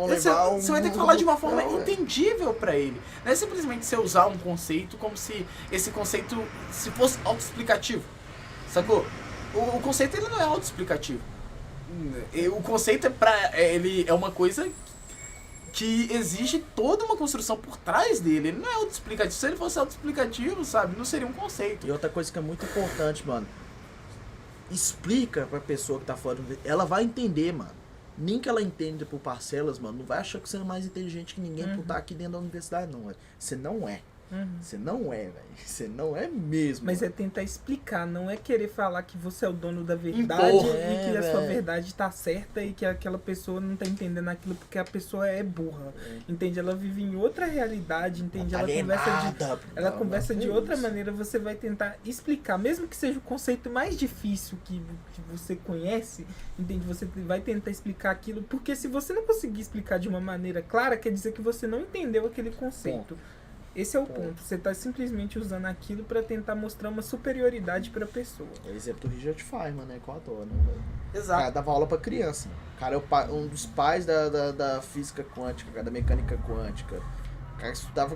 levar Você vai ter que falar de uma forma entendível pra ele. Não é simplesmente você usar um conceito como se esse conceito se fosse autoexplicativo, sacou? O conceito ele não é autoexplicativo. O conceito ele é uma coisa que exige toda uma construção por trás dele. Ele não é autoexplicativo. Se ele fosse autoexplicativo, sabe, não seria um conceito. E outra coisa que é muito importante, mano, explica pra pessoa que tá fora, ela vai entender, mano. Nem que ela entenda por parcelas, mano, não vai achar que você é mais inteligente que ninguém por estar aqui dentro da universidade, não. Você não é. Você não é, velho. Você não é mesmo. Mas mano. é tentar explicar, não é querer falar que você é o dono da verdade e que a sua verdade tá certa e que aquela pessoa não tá entendendo aquilo porque a pessoa é burra. Entende? Ela vive em outra realidade, entende? Ela conversa de outra maneira, você vai tentar explicar, mesmo que seja o conceito mais difícil que você conhece, entende? Você vai tentar explicar aquilo, porque se você não conseguir explicar de uma maneira clara, quer dizer que você não entendeu aquele conceito. Esse é o ponto. Você está simplesmente usando aquilo para tentar mostrar uma superioridade para a pessoa. É o exemplo do Richard Feynman, né? Que eu adoro, né, velho? Exato. O cara dava aula pra criança. O cara é um dos pais da física quântica, cara, da mecânica quântica. O cara estudava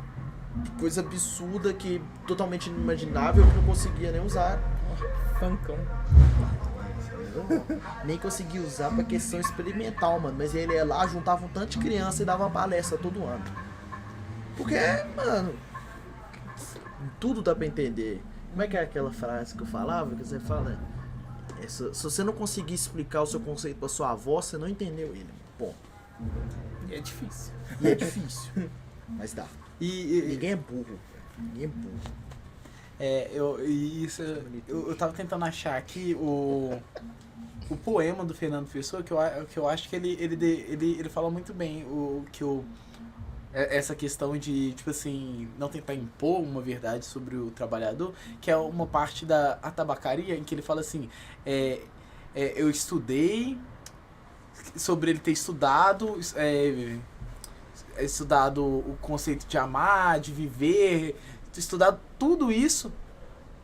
coisa absurda que totalmente inimaginável que não conseguia nem usar. Funkão. Nem conseguia usar pra questão experimental, mano. Mas ele ia lá, juntava um tanto de criança e dava uma palestra todo ano. Porque, mano, tudo dá pra entender. Como é que é aquela frase que eu falava? Que você fala, se você não conseguir explicar o seu conceito pra sua avó, você não entendeu ele. Bom. E é difícil. E é difícil. Mas dá. Ninguém é burro. Ninguém é burro. Eu tava tentando achar aqui o poema do Fernando Pessoa, que eu acho que ele fala muito bem essa questão de, tipo assim, não tentar impor uma verdade sobre o trabalhador, que é uma parte da tabacaria em que ele fala assim, eu estudei sobre ele ter estudado o conceito de amar, de viver, estudado tudo isso,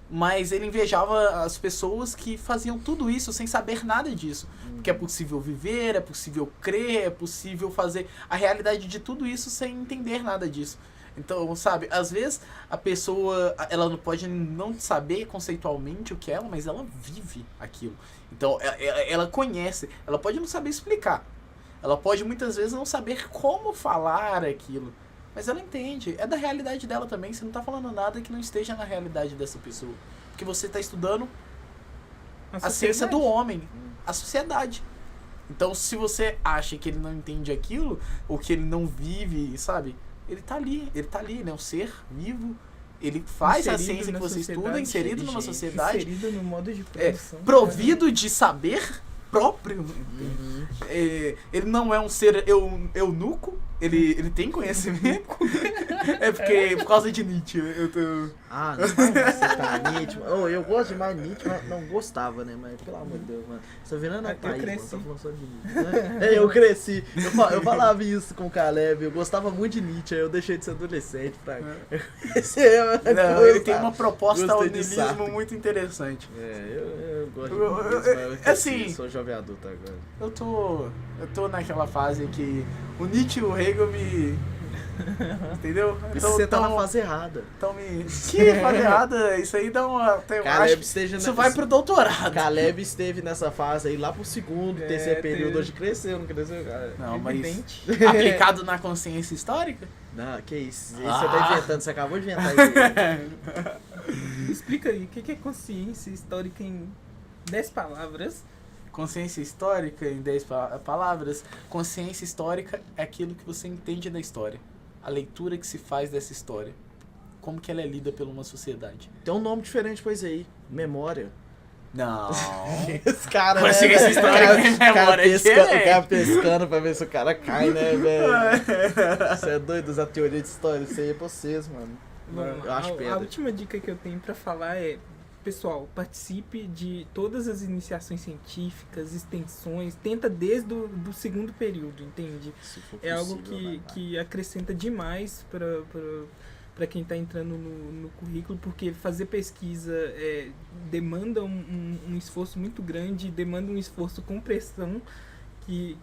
mas ele invejava as pessoas que faziam tudo isso sem saber nada disso. Porque é possível viver, é possível crer, é possível fazer a realidade de tudo isso sem entender nada disso. Então, sabe, às vezes a pessoa, ela não pode não saber conceitualmente o que é ela, mas ela vive aquilo. Então, ela conhece, ela pode não saber explicar. Ela pode muitas vezes não saber como falar aquilo. Mas ela entende, é da realidade dela também, você não tá falando nada que não esteja na realidade dessa pessoa. Porque você tá estudando a ciência do homem, a sociedade. Então, se você acha que ele não entende aquilo, ou que ele não vive, sabe? Ele tá ali, ele é um ser vivo, ele faz a ciência que você estuda, inserido numa sociedade. Inserido no modo de produção. Provido de saber próprio. Ele não é um ser eunuco, ele tem conhecimento. Por causa de Nietzsche. Eu tô... Ah, não vai citar Nietzsche. Eu gosto demais de Nietzsche, mas não gostava, né? Mas pelo amor de Deus, mano. Você tá virando a Thaís, mano, tá falando só de Nietzsche, né? Eu cresci. Eu falava isso com o Caleb, eu gostava muito de Nietzsche, aí eu deixei de ser adolescente pra ele tem uma proposta ao niilismo muito interessante. Eu gosto de niilismo, mas assim, sou jovem adulto agora. Eu tô naquela fase que o Nietzsche e o Hegel me... Entendeu? Então, você tá na fase errada. Que fase errada? Isso aí dá uma... Isso vai pro doutorado. Caleb esteve nessa fase aí lá pro segundo, terceiro período. Hoje cresceu, não cresceu, cara? Não, mas aplicado na consciência histórica? Não, que isso? Isso você tá inventando, você acabou de inventar isso. Explica aí, o que é consciência histórica em 10 palavras? Consciência histórica em 10 palavras. Consciência histórica é aquilo que você entende da história. A leitura que se faz dessa história. Como que ela é lida por uma sociedade. Tem um nome diferente pra isso aí. Memória. Não. Esse cara, Consciência histórica em memória. O cara pescando pra ver se o cara cai, né, velho? Você é doido usar teoria de história. Isso aí é pra vocês, mano. Eu acho pedra. A última dica que eu tenho pra falar é... Pessoal, participe de todas as iniciações científicas, extensões, tenta desde o segundo período, entende? É algo que acrescenta demais para quem está entrando no currículo, porque fazer pesquisa demanda um esforço muito grande, demanda um esforço com pressão, que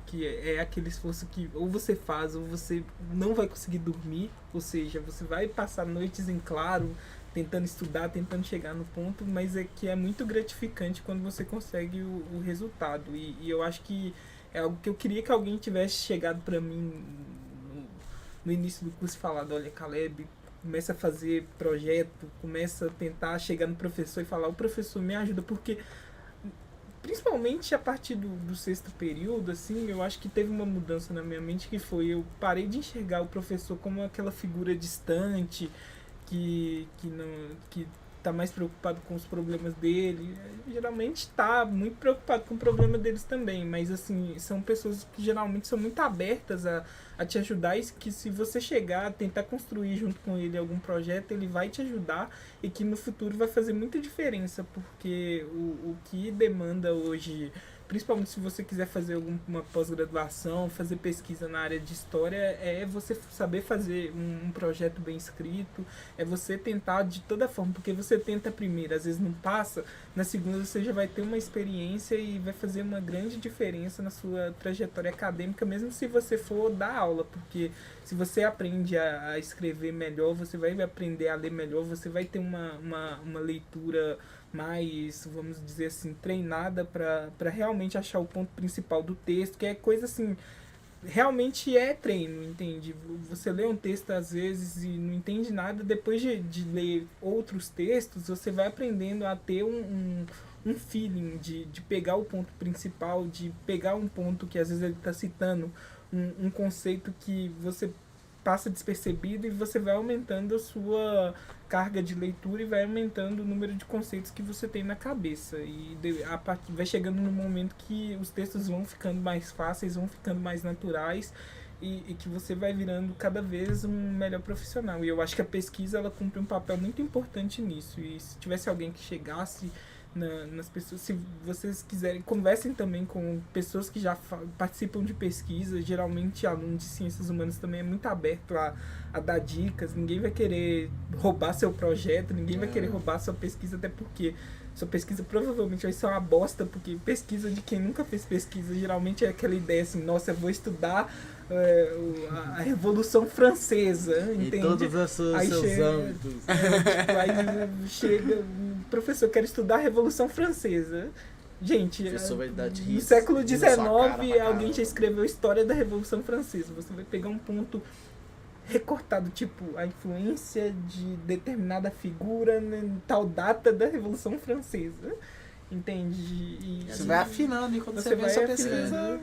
é aquele esforço que ou você faz ou você não vai conseguir dormir, ou seja, você vai passar noites em claro, tentando estudar, tentando chegar no ponto, mas é que é muito gratificante quando você consegue o resultado. E eu acho que é algo que eu queria que alguém tivesse chegado para mim no início do curso e falado, olha, Caleb, começa a fazer projeto, começa a tentar chegar no professor e falar, o professor me ajuda, porque principalmente a partir do sexto período, assim, eu acho que teve uma mudança na minha mente, que foi, eu parei de enxergar o professor como aquela figura distante, que tá mais preocupado com os problemas dele. Geralmente tá muito preocupado com o problema deles também, mas assim, são pessoas que geralmente são muito abertas a te ajudar, e que se você chegar, tentar construir junto com ele algum projeto, ele vai te ajudar, e que no futuro vai fazer muita diferença, porque o que demanda hoje, principalmente se você quiser fazer alguma pós-graduação, fazer pesquisa na área de história, é você saber fazer um projeto bem escrito, é você tentar de toda forma, porque você tenta a primeira, às vezes não passa, na segunda você já vai ter uma experiência e vai fazer uma grande diferença na sua trajetória acadêmica, mesmo se você for dar aula, porque se você aprende a escrever melhor, você vai aprender a ler melhor, você vai ter uma leitura mais, vamos dizer assim, treinada para realmente achar o ponto principal do texto, que é coisa assim, realmente é treino, entende? Você lê um texto às vezes e não entende nada, depois de ler outros textos, você vai aprendendo a ter um feeling de pegar o ponto principal, de pegar um ponto que às vezes ele está citando, um conceito que você passa despercebido e você vai aumentando a sua carga de leitura e vai aumentando o número de conceitos que você tem na cabeça. E vai chegando no momento que os textos vão ficando mais fáceis, vão ficando mais naturais e que você vai virando cada vez um melhor profissional. E eu acho que a pesquisa ela cumpre um papel muito importante nisso. E se tivesse alguém que chegasse nas pessoas, se vocês quiserem, conversem também com pessoas que já participam de pesquisa. Geralmente aluno de ciências humanas também é muito aberto a dar dicas. Ninguém vai querer roubar seu projeto, ninguém vai querer roubar sua pesquisa, até porque sua pesquisa provavelmente vai ser uma bosta, porque pesquisa de quem nunca fez pesquisa geralmente é aquela ideia assim, nossa, eu vou estudar a Revolução Francesa, entende? E todos os seus âmbitos. Aí chega, professor, quero estudar a Revolução Francesa. Gente, no século XIX, alguém já escreveu a história da Revolução Francesa. Você vai pegar um ponto recortado, tipo, a influência de determinada figura em tal data da Revolução Francesa. Entende? Você vai afinando enquanto você vê essa pesquisa.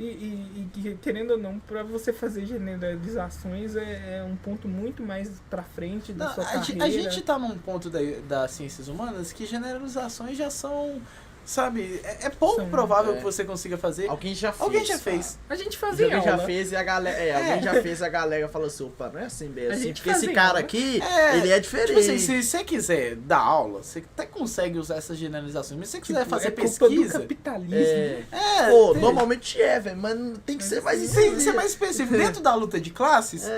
E querendo ou não, para você fazer generalizações é um ponto muito mais para frente da sua carreira. A gente tá num ponto das ciências humanas que generalizações já são, sabe, é pouco provável que você consiga fazer. Alguém já fez. A gente fazia aula. Alguém já fez e a galera, alguém já fez, a galera falou assim, opa, não é assim mesmo, assim, porque esse cara aula. aqui, ele é diferente. Tipo assim, se você quiser dar aula, você até consegue usar essas generalizações, mas se você quiser fazer culpa pesquisa... do capitalismo. Pô, normalmente velho, mas tem que ser mais tem que ser mais específico. Dentro da luta de classes,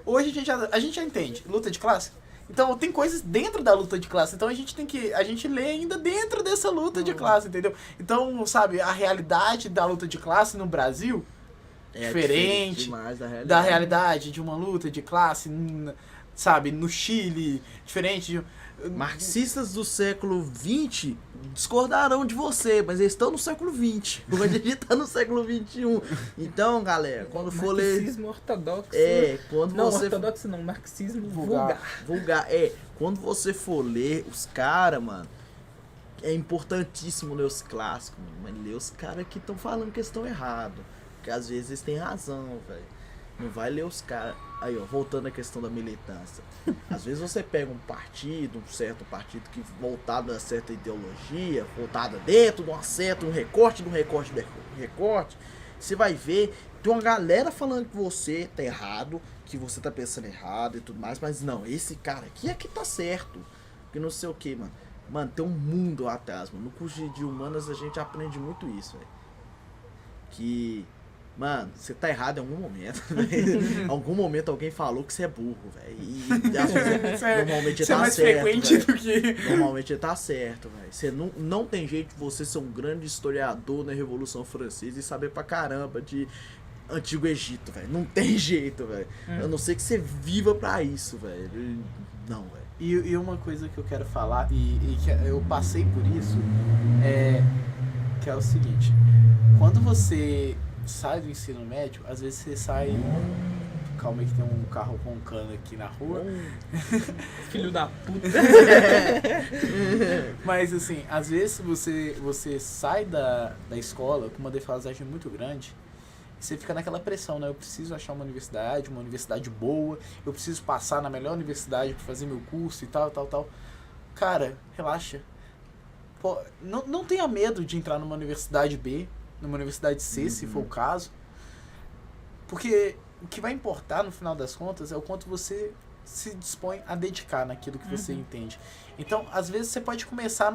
hoje a gente já entende, luta de classe. Então tem coisas dentro da luta de classe, então a gente lê ainda dentro dessa luta de classe, entendeu? Então, sabe, a realidade da luta de classe no Brasil é diferente da realidade de uma luta de classe, sabe, no Chile, diferente de... Marxistas do século XX discordarão de você, mas eles estão no século XX. Hoje a gente está no século XXI. Então, galera, quando for ler... Marxismo ortodoxo. Ortodoxo não, marxismo vulgar. Quando você for ler os caras, mano, é importantíssimo ler os clássicos, mas ler os caras que estão falando que estão errados. Porque às vezes eles têm razão, velho. Não vai ler os caras... Aí, ó, voltando à questão da militância. Às vezes você pega um partido, um certo partido que voltado a certa ideologia, voltada dentro de um recorte, você vai ver, tem uma galera falando que você tá errado, que você tá pensando errado e tudo mais, mas não, esse cara aqui é que tá certo. Que não sei o que, mano. Mano, tem um mundo atrás, mano. No curso de humanas a gente aprende muito isso, velho. Que... Mano, você tá errado em algum momento. Em algum momento alguém falou que você é burro, velho. E às vezes normalmente tá mais certo. Frequente do que... Normalmente tá certo, velho. Você não tem jeito de você ser um grande historiador na Revolução Francesa e saber pra caramba de Antigo Egito, velho. Não tem jeito, velho. A não ser que você viva pra isso, velho. Não, velho. E uma coisa que eu quero falar, e que eu passei por isso, que é o seguinte. Quando você sai do ensino médio, às vezes você sai... Calma aí que tem um carro roncando aqui na rua. Filho da puta. Mas assim, às vezes você sai da escola com uma defasagem muito grande, e você fica naquela pressão, né? Eu preciso achar uma universidade boa, eu preciso passar na melhor universidade para fazer meu curso e tal. Cara, relaxa. Pô, não tenha medo de entrar numa universidade B, numa universidade C, se for o caso. Porque o que vai importar no final das contas é o quanto você se dispõe a dedicar naquilo que você entende. Então, às vezes você pode começar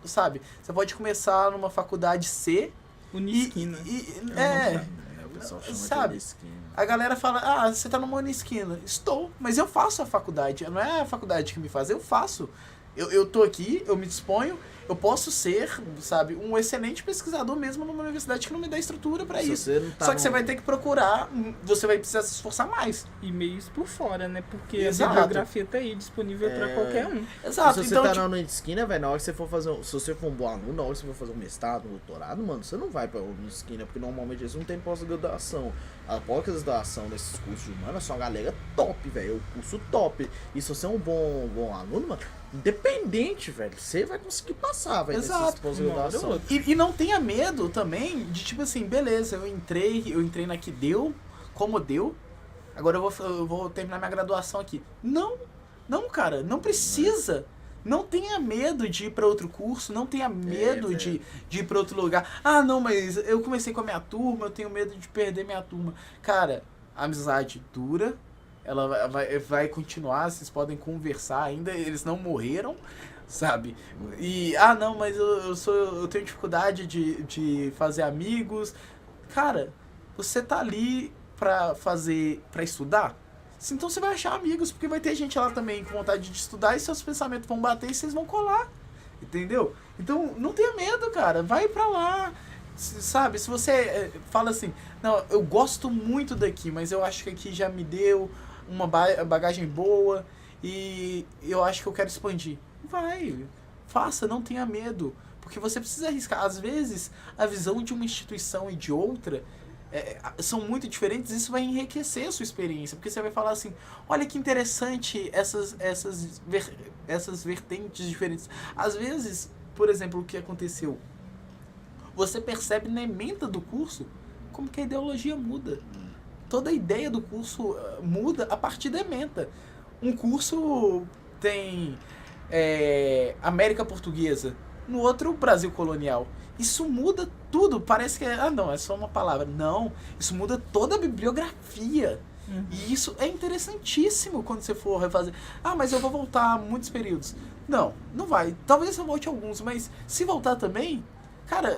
você pode começar numa faculdade C. Unisquina. O pessoal chama sabe? de Unisquina. A galera fala, você tá numa Unisquina. Estou, mas eu faço a faculdade. Não é a faculdade que me faz, eu faço. Eu tô aqui, eu me disponho, eu posso ser, sabe, um excelente pesquisador mesmo numa universidade que não me dá estrutura pra isso. Só que você vai ter que procurar, você vai precisar se esforçar mais. E meios por fora, né? Porque Exato. a bibliografia tá aí disponível pra qualquer um. Exato. Se você tá na Unisquina, velho, na hora que você for fazer, se você for um bom aluno, na hora que você for fazer um mestrado, um doutorado, mano, você não vai pra Unisquina, porque normalmente eles não tem pós-graduação. A pós-graduação desses cursos de humanas são a galera top, velho, é o curso top. E se você é um bom aluno, mano, independente, velho, você vai conseguir passar, velho, nessas pós-graduação. E não tenha medo também de, tipo assim, beleza, eu entrei na que deu, como deu, agora eu vou terminar minha graduação aqui. Não, cara, não precisa. Não tenha medo de ir para outro curso, não tenha medo de ir para outro lugar. Ah, não, mas eu comecei com a minha turma, eu tenho medo de perder minha turma. Cara, a amizade dura, ela vai continuar, vocês podem conversar ainda, eles não morreram, sabe? E, não, mas eu tenho dificuldade de fazer amigos. Cara, você tá ali para estudar? Então você vai achar amigos, porque vai ter gente lá também com vontade de estudar e seus pensamentos vão bater e vocês vão colar, entendeu? Então não tenha medo, cara, vai pra lá, sabe? Se você fala assim, não, eu gosto muito daqui, mas eu acho que aqui já me deu uma bagagem boa e eu acho que eu quero expandir. Vai, faça, não tenha medo, porque você precisa arriscar. Às vezes, a visão de uma instituição e de outra são muito diferentes, isso vai enriquecer a sua experiência, porque você vai falar assim, olha que interessante essas vertentes diferentes. Às vezes, por exemplo, o que aconteceu, você percebe na ementa do curso como que a ideologia muda. Toda a ideia do curso muda a partir da ementa. Um curso tem América Portuguesa, no outro Brasil colonial. Isso muda tudo, parece que não, é só uma palavra. Não, isso muda toda a bibliografia. E isso é interessantíssimo quando você for refazer. Mas eu vou voltar muitos períodos. Não vai. Talvez eu volte alguns, mas se voltar também, cara,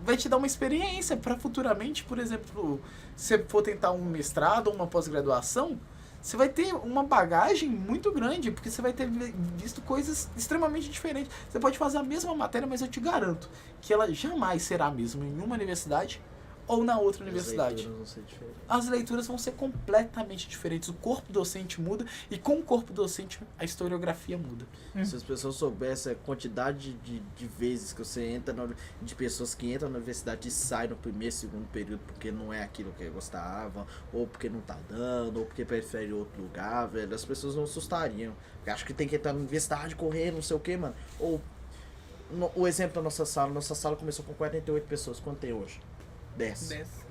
vai te dar uma experiência para futuramente, por exemplo, se você for tentar um mestrado ou uma pós-graduação, você vai ter uma bagagem muito grande, porque você vai ter visto coisas extremamente diferentes. Você pode fazer a mesma matéria, mas eu te garanto que ela jamais será a mesma em uma universidade ou na outra universidade. As leituras vão ser completamente diferentes. O corpo docente muda e com o corpo docente a historiografia muda. Se as pessoas soubessem a quantidade de vezes que você entra de pessoas que entram na universidade e saem no primeiro, segundo período porque não é aquilo que gostavam, ou porque não tá dando, ou porque prefere outro lugar, velho, as pessoas não assustariam. Eu acho que tem que entrar na universidade, correr, não sei o que, mano. Ou o exemplo da nossa sala começou com 48 pessoas, quanto tem hoje? 10.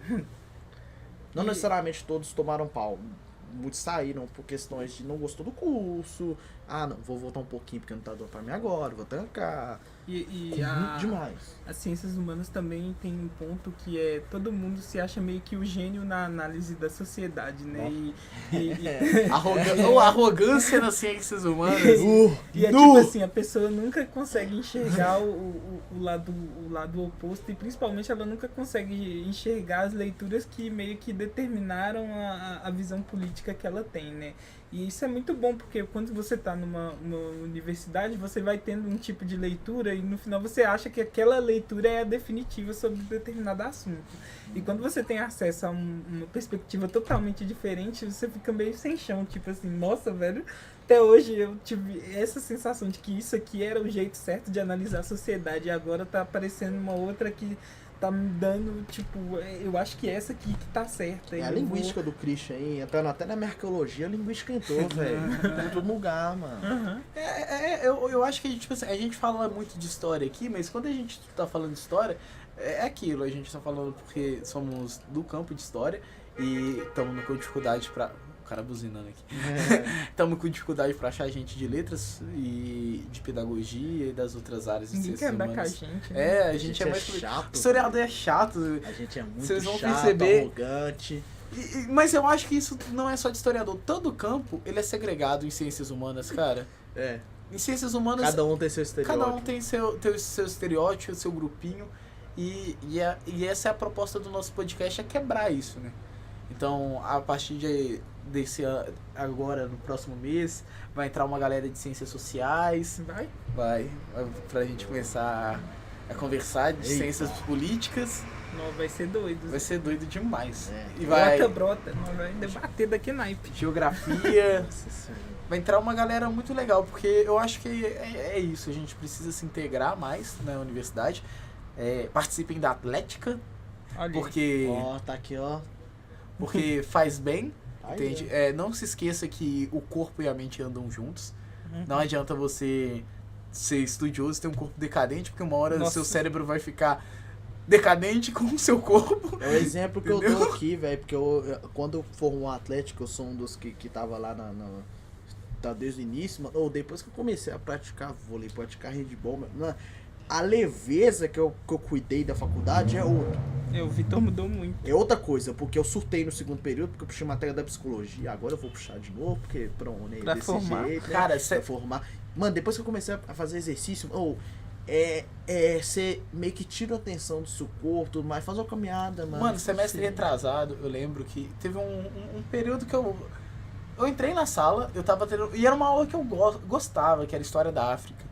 Não necessariamente todos tomaram pau. Muitos saíram por questões de não gostou do curso. Não, vou voltar um pouquinho porque não tá dando pra mim agora, vou trancar. Muito demais. As ciências humanas também tem um ponto que todo mundo se acha meio que o gênio na análise da sociedade, né? Arrogância nas ciências humanas. Tipo assim, a pessoa nunca consegue enxergar o lado oposto e principalmente ela nunca consegue enxergar as leituras que meio que determinaram a visão política que ela tem, né? E isso é muito bom, porque quando você está numa universidade, você vai tendo um tipo de leitura e no final você acha que aquela leitura é a definitiva sobre determinado assunto. E quando você tem acesso a uma perspectiva totalmente diferente, você fica meio sem chão, tipo assim, nossa, velho, até hoje eu tive essa sensação de que isso aqui era o jeito certo de analisar a sociedade e agora tá aparecendo uma outra que tá me dando, tipo, eu acho que essa aqui que tá certa. A linguística do Christian aí, entrando até na arqueologia, a linguística entrou, velho. Em todo lugar, mano. Eu acho que tipo assim, a gente fala muito de história aqui, mas quando a gente tá falando de história, é aquilo, a gente tá falando porque somos do campo de história e estamos com dificuldade pra... cara buzinando aqui. Estamos com dificuldade para achar gente de letras e de pedagogia e das outras áreas de ciências humanas. Com a gente, né? A gente é mais chato. Historiador é chato. A gente é muito Vocês vão chato, perceber. Arrogante. Mas eu acho que isso não é só de historiador. Todo campo, ele é segregado em ciências humanas, cara. Em ciências humanas... Cada um tem seu estereótipo. Cada um tem seu estereótipo, seu grupinho. E essa é a proposta do nosso podcast, é quebrar isso, né? Então, a partir desse ano, agora, no próximo mês, vai entrar uma galera de ciências sociais. Vai pra gente começar a conversar de ciências políticas. Não, vai ser doido. Vai ser doido demais. E brota. Não vai debater daqui naipe. Geografia. Vai entrar uma galera muito legal, porque eu acho que é isso. A gente precisa se integrar mais na universidade. Participem da atlética. Olha. Porque... tá aqui, Porque faz bem. Entende? Não se esqueça que o corpo e a mente andam juntos. Não adianta você ser estudioso e ter um corpo decadente, porque uma hora o seu cérebro vai ficar decadente com o seu corpo. É o exemplo que eu Entendeu? dou aqui, velho, porque quando eu formo um Atlético, eu sou um dos que tava lá tá desde o início, mano, ou depois que eu comecei a praticar vôlei, praticar handball, mano, a leveza que eu cuidei da faculdade é outra. O Vitor mudou muito. É outra coisa, porque eu surtei no segundo período, porque eu puxei matéria da psicologia, agora eu vou puxar de novo, porque pronto, né, Pra desse formar. jeito, né, Cara, pra formar. Mano, depois que eu comecei a fazer exercício, você meio que tira a atenção do seu corpo, tudo mais, faz uma caminhada, mano. Mano, semestre retrasado, eu lembro que teve um período que eu entrei na sala, eu tava tendo. E era uma aula que eu gostava, que era História da África.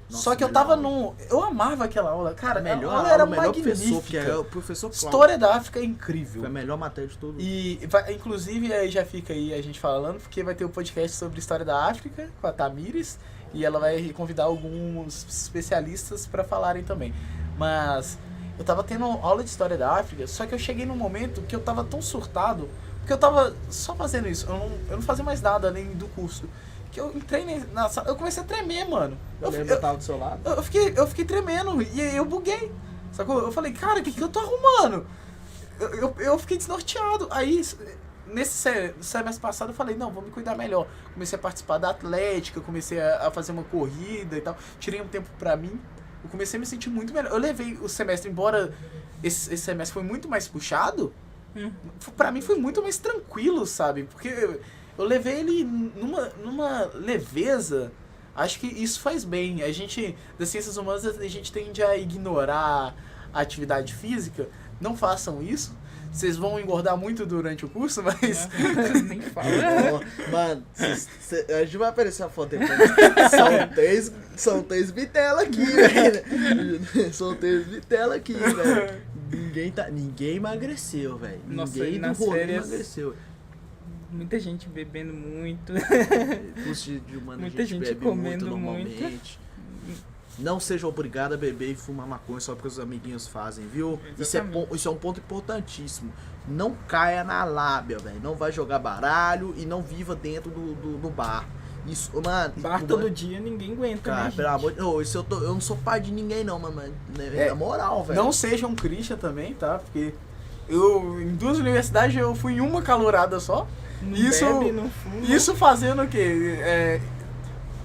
Nossa, Só que eu melhor tava aula. eu amava aquela aula, cara. A Melhor aula era aula, melhor professor, magnífica. que era o professor Cláudio. História da África é incrível. Foi a melhor matéria de tudo. E, inclusive, aí já fica aí a gente falando, porque vai ter um podcast sobre História da África com a Tamires, e ela vai convidar alguns especialistas pra falarem também. Mas eu tava tendo aula de História da África, só que eu cheguei num momento que eu tava tão surtado, porque eu tava só fazendo isso, eu não fazia mais nada além do curso. Que eu entrei na sala, eu comecei a tremer, mano. Eu lembro que eu tava do seu lado. Eu fiquei tremendo e aí eu buguei. Sacou? Eu falei, cara, o que eu tô arrumando? Eu fiquei desnorteado. Aí, nesse semestre passado, eu falei, não, vou me cuidar melhor. Comecei a participar da atlética, comecei a fazer uma corrida e tal. Tirei um tempo pra mim. Eu comecei a me sentir muito melhor. Eu levei o semestre, embora esse semestre foi muito mais puxado, pra mim foi muito mais tranquilo, sabe? Porque eu levei ele numa leveza. Acho que isso faz bem. A gente, das ciências humanas, a gente tende a ignorar a atividade física. Não façam isso. Vocês vão engordar muito durante o curso, mas... Nem fala. Mano, a gente vai aparecer a foto depois. São três vitela aqui, velho. São três vitela aqui, velho. Ninguém emagreceu, velho. Nossa, Ninguém e do nas rolê férias- emagreceu. Muita gente bebendo muito. Curso de humano, Muita a gente gente bebe comendo muito normalmente. Não seja obrigado a beber e fumar maconha só porque os amiguinhos fazem, viu? Exatamente. Isso é um ponto importantíssimo. Não caia na lábia, velho. Não vai jogar baralho e não viva dentro do bar. Isso, mano. Bar todo dia ninguém aguenta, Cara, né, pelo gente? amor de Deus, eu não sou pai de ninguém, não, mas na moral, velho. Não sejam Christian também, tá? Porque eu, em 2 universidades, eu fui em uma calorada só. Não Isso, bebe, não fuma. isso fazendo o quê?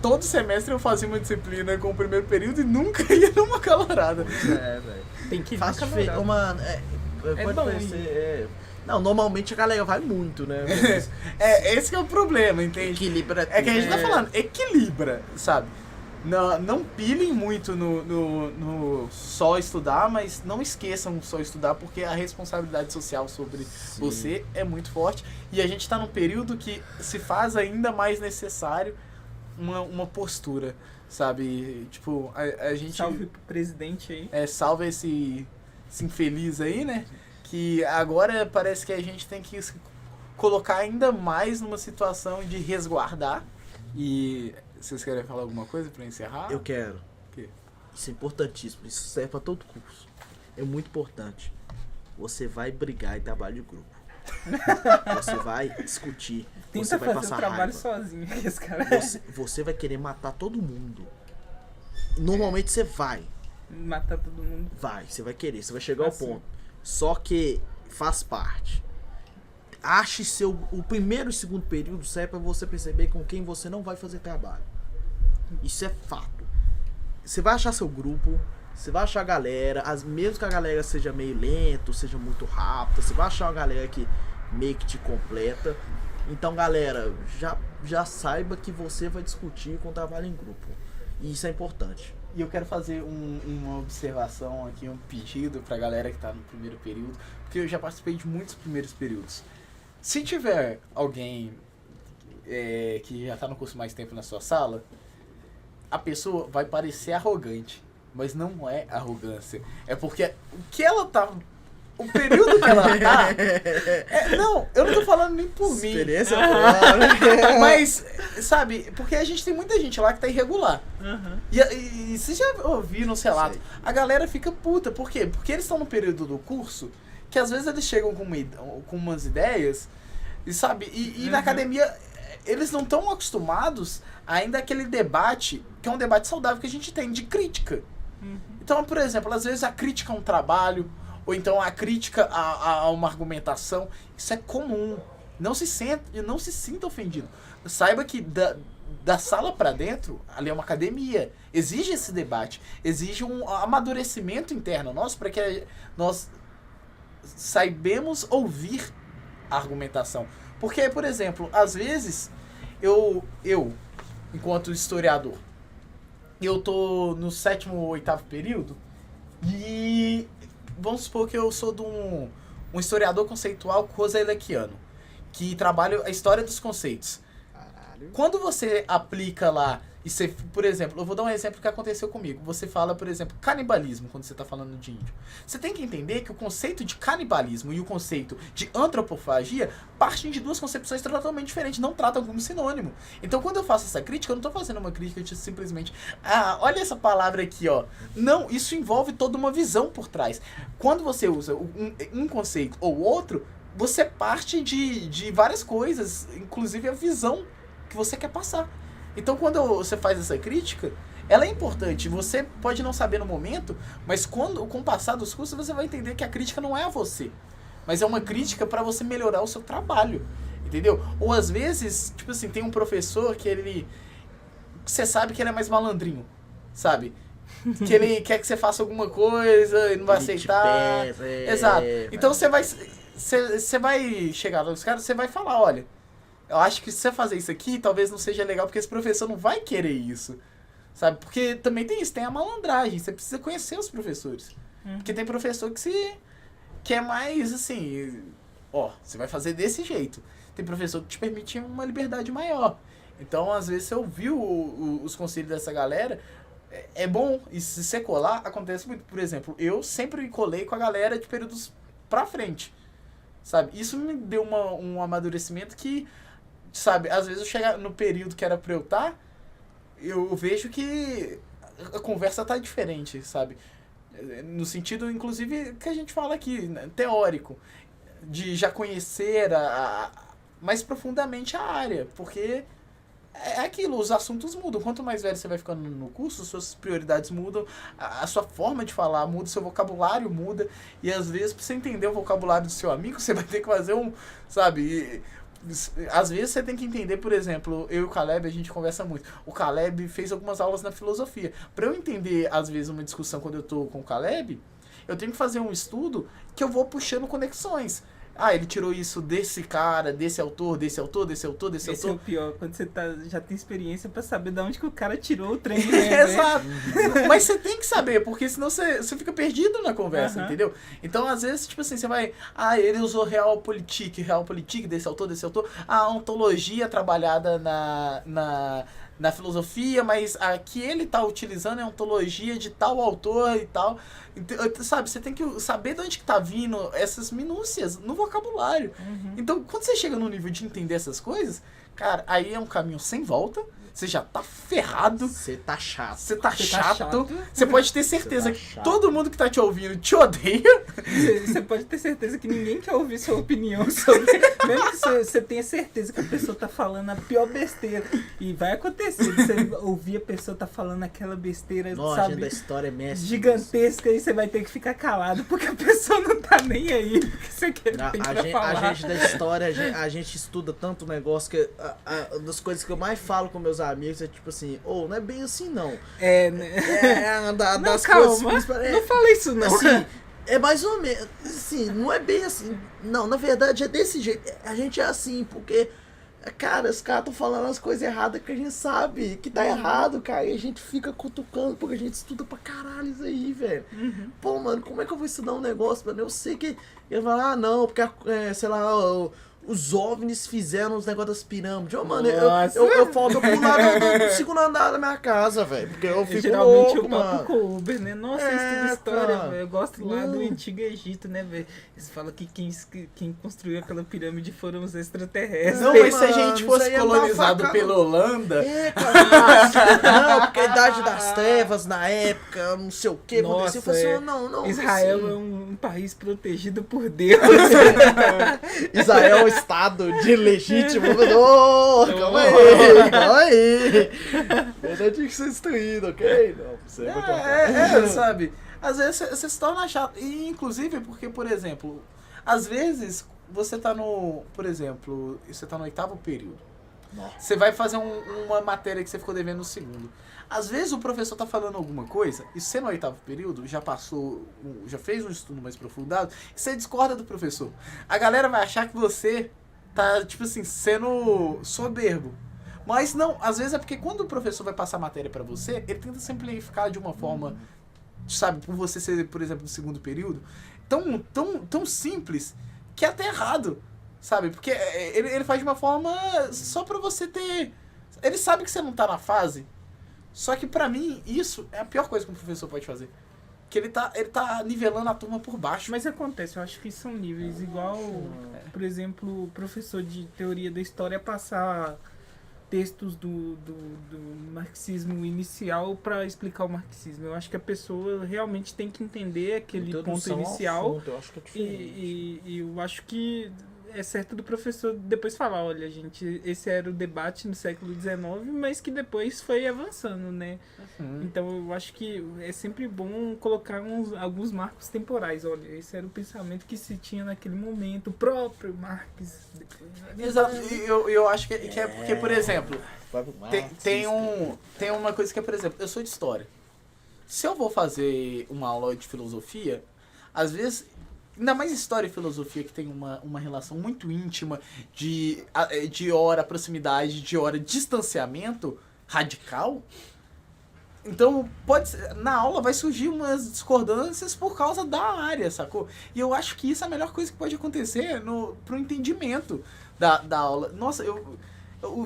Todo semestre eu fazia uma disciplina com o primeiro período e nunca ia numa calorada. É, velho. Tem que ir Faz na diferença. calorada. Mano, É pode bom parecer. Não, normalmente a galera vai muito, né? Esse que é o problema, entende? Equilibra É que a gente tá tudo. falando, equilibra, sabe? Não pilhem muito no só estudar, mas não esqueçam só estudar, porque a responsabilidade social sobre Sim. você é muito forte. E a gente tá num período que se faz ainda mais necessário uma postura, sabe? Tipo, a gente... Salve pro presidente aí. Salve esse infeliz aí, né? Que agora parece que a gente tem que se colocar ainda mais numa situação de resguardar. E vocês querem falar alguma coisa pra encerrar? Eu quero. O quê? Isso é importantíssimo. Isso serve pra todo curso. É muito importante. Você vai brigar em trabalho de grupo. Você vai discutir. Tenta Você vai fazer o passar trabalho raiva. sozinho, esse cara. Você vai querer matar todo mundo. Normalmente você vai. Matar todo mundo. Você vai querer, você vai chegar Assim. ao ponto. Só que faz parte. Ache o primeiro e segundo período serve pra você perceber com quem você não vai fazer trabalho. Isso é fato. Você vai achar seu grupo, você vai achar a galera, mesmo que a galera seja meio lento, seja muito rápida, você vai achar uma galera que meio que te completa. Então, galera, já saiba que você vai discutir com o trabalho em grupo. E isso é importante. E eu quero fazer uma observação aqui, um pedido pra galera que tá no primeiro período, porque eu já participei de muitos primeiros períodos. Se tiver alguém que já tá no curso mais tempo na sua sala, a pessoa vai parecer arrogante, mas não é arrogância. É porque o que ela tá... O período que ela tá... não, eu não tô falando nem por mim. Experiência boa. Mas, sabe, porque a gente tem muita gente lá que tá irregular. Aham. E vocês já ouviram, sei lá, Sei. a galera fica puta. Por quê? Porque eles estão no período do curso que às vezes eles chegam com umas ideias, e sabe, e na academia eles não estão acostumados ainda àquele debate, que é um debate saudável que a gente tem, de crítica. Então, por exemplo, às vezes a crítica a um trabalho, ou então a crítica a uma argumentação, isso é comum. Não se sinta ofendido. Saiba que da sala para dentro, ali é uma academia. Exige esse debate. Exige um amadurecimento interno nosso para que nós saibamos ouvir a argumentação. Porque, por exemplo, às vezes, eu enquanto historiador, eu tô no 7º ou 8º período e vamos supor que eu sou de um historiador conceitual roselequiano, que trabalha a história dos conceitos. Caralho. Quando você aplica lá, e você, por exemplo, eu vou dar um exemplo que aconteceu comigo. Você fala, por exemplo, canibalismo, quando você está falando de índio. Você tem que entender que o conceito de canibalismo e o conceito de antropofagia partem de duas concepções totalmente diferentes, não tratam como sinônimo. Então, quando eu faço essa crítica, eu não estou fazendo uma crítica de simplesmente, olha essa palavra aqui, ó. Não, isso envolve toda uma visão por trás. Quando você usa um conceito ou outro, você parte de várias coisas, inclusive a visão que você quer passar. Então, quando você faz essa crítica, ela é importante. Você pode não saber no momento, mas com o passar dos cursos, você vai entender que a crítica não é a você, mas é uma crítica para você melhorar o seu trabalho, entendeu? Ou às vezes, tipo assim, tem um professor que você sabe que ele é mais malandrinho, sabe? Que ele quer que você faça alguma coisa e não vai aceitar. Exato. Então, você vai chegar nos caras, você vai falar, olha, eu acho que se você fazer isso aqui, talvez não seja legal, porque esse professor não vai querer isso, sabe? Porque também tem isso, tem a malandragem, você precisa conhecer os professores. Porque tem professor que é mais, assim, você vai fazer desse jeito. Tem professor que te permite uma liberdade maior. Então, às vezes, você ouviu os conselhos dessa galera, é bom, e se você colar, acontece muito. Por exemplo, eu sempre colei com a galera de períodos pra frente, sabe? Isso me deu um amadurecimento que, sabe, às vezes eu chego no período que era pra eu estar, eu vejo que a conversa tá diferente, sabe? No sentido, inclusive, que a gente fala aqui, né, teórico, de já conhecer mais profundamente a área, porque é aquilo, os assuntos mudam. Quanto mais velho você vai ficando no curso, suas prioridades mudam, a sua forma de falar muda, seu vocabulário muda, e às vezes, pra você entender o vocabulário do seu amigo, você vai ter que fazer sabe... Às vezes você tem que entender, por exemplo, eu e o Caleb, a gente conversa muito. O Caleb fez algumas aulas na filosofia. Para eu entender, às vezes, uma discussão quando eu tô com o Caleb, eu tenho que fazer um estudo que eu vou puxando conexões. Ele tirou isso desse cara, desse autor, desse autor, desse autor, desse Esse autor. É o pior, quando você já tem experiência pra saber de onde que o cara tirou o trem. Né? Exato. Mas você tem que saber, porque senão você fica perdido na conversa, entendeu? Então, às vezes, tipo assim, você vai... ele usou realpolitik desse autor, a ontologia trabalhada na filosofia, mas a que ele tá utilizando é a ontologia de tal autor e tal. Então, sabe, você tem que saber de onde que tá vindo essas minúcias no vocabulário. Então, quando você chega no nível de entender essas coisas, cara, aí é um caminho sem volta. Você já tá ferrado. Você tá chato. Você tá chato. Você pode ter certeza tá que todo mundo que tá te ouvindo te odeia. Você pode ter certeza que ninguém quer ouvir sua opinião sobre... Mesmo que você tenha certeza que a pessoa tá falando a pior besteira. E vai acontecer. Você ouvir a pessoa tá falando aquela besteira, Nossa, sabe? da história é mestre. Gigantesca, e você vai ter que ficar calado, porque a pessoa não tá nem aí. Porque você tem pra falar. A gente da história, a gente estuda tanto negócio que uma das coisas que eu mais falo com meus amigos é tipo assim, não é bem assim não. Né? Das não, calma, coisas, não fala isso não. Assim, é mais ou menos, assim, não é bem assim. Não, na verdade é desse jeito. A gente é assim, porque, cara, os caras estão falando as coisas erradas que a gente sabe que tá errado, cara. E a gente fica cutucando, porque a gente estuda pra caralho isso aí, velho. Pô, mano, como é que eu vou estudar um negócio, mano? Eu sei que ele vai falar, não, porque, sei lá, os OVNIs fizeram os negócios das pirâmides. Mano, eu falto pular do segundo andar da minha casa, velho. Porque eu fico geralmente louco, eu topo mano. com o Uber, né? Nossa, estuda história, cara. velho. Eu gosto lá do Antigo Egito, né, velho? Eles falam que quem construiu aquela pirâmide foram os extraterrestres. Não, mas se a gente fosse colonizado pela Holanda... cara. Não, porque a Idade das Trevas, na época, não sei o que, aconteceu. Eu falei assim, não. Israel assim. é um país protegido por Deus. Israel é um estado de legítimo. Calma aí. Eu não tinha que ser instruído, ok? Não, você vai sabe? Às vezes você se torna chato. E, inclusive, porque, por exemplo, às vezes você tá no... Por exemplo, você tá no 8º período. Nossa. Você vai fazer uma matéria que você ficou devendo no 2º. Às vezes o professor tá falando alguma coisa, e você no 8º período já passou, já fez um estudo mais aprofundado, e você discorda do professor. A galera vai achar que você tá, tipo assim, sendo soberbo. Mas não, às vezes é porque quando o professor vai passar a matéria pra você, ele tenta simplificar de uma forma, sabe, por você ser, por exemplo, no 2º período, tão simples, que é até errado, sabe? Porque ele faz de uma forma só pra você ter... Ele sabe que você não tá na fase, só que pra mim, isso é a pior coisa que um professor pode fazer. Que ele tá nivelando a turma por baixo. Mas acontece, eu acho que são níveis. Igual, por exemplo, o professor de teoria da história passar textos do marxismo inicial para explicar o marxismo. Eu acho que a pessoa realmente tem que entender aquele ponto inicial. Eu acho que é diferente. E eu acho que é certo do professor depois falar, olha, gente, esse era o debate no século XIX, mas que depois foi avançando, né? Então eu acho que é sempre bom colocar alguns marcos temporais. Olha, esse era o pensamento que se tinha naquele momento, o próprio Marx. Exato, eu acho que é porque, por exemplo, tem uma coisa que é, por exemplo, eu sou de história. Se eu vou fazer uma aula de filosofia, às vezes... Ainda mais história e filosofia, que tem uma relação muito íntima de hora proximidade, de hora distanciamento radical. Então, na aula vai surgir umas discordâncias por causa da área, sacou? E eu acho que isso é a melhor coisa que pode acontecer pro entendimento da aula. Nossa, eu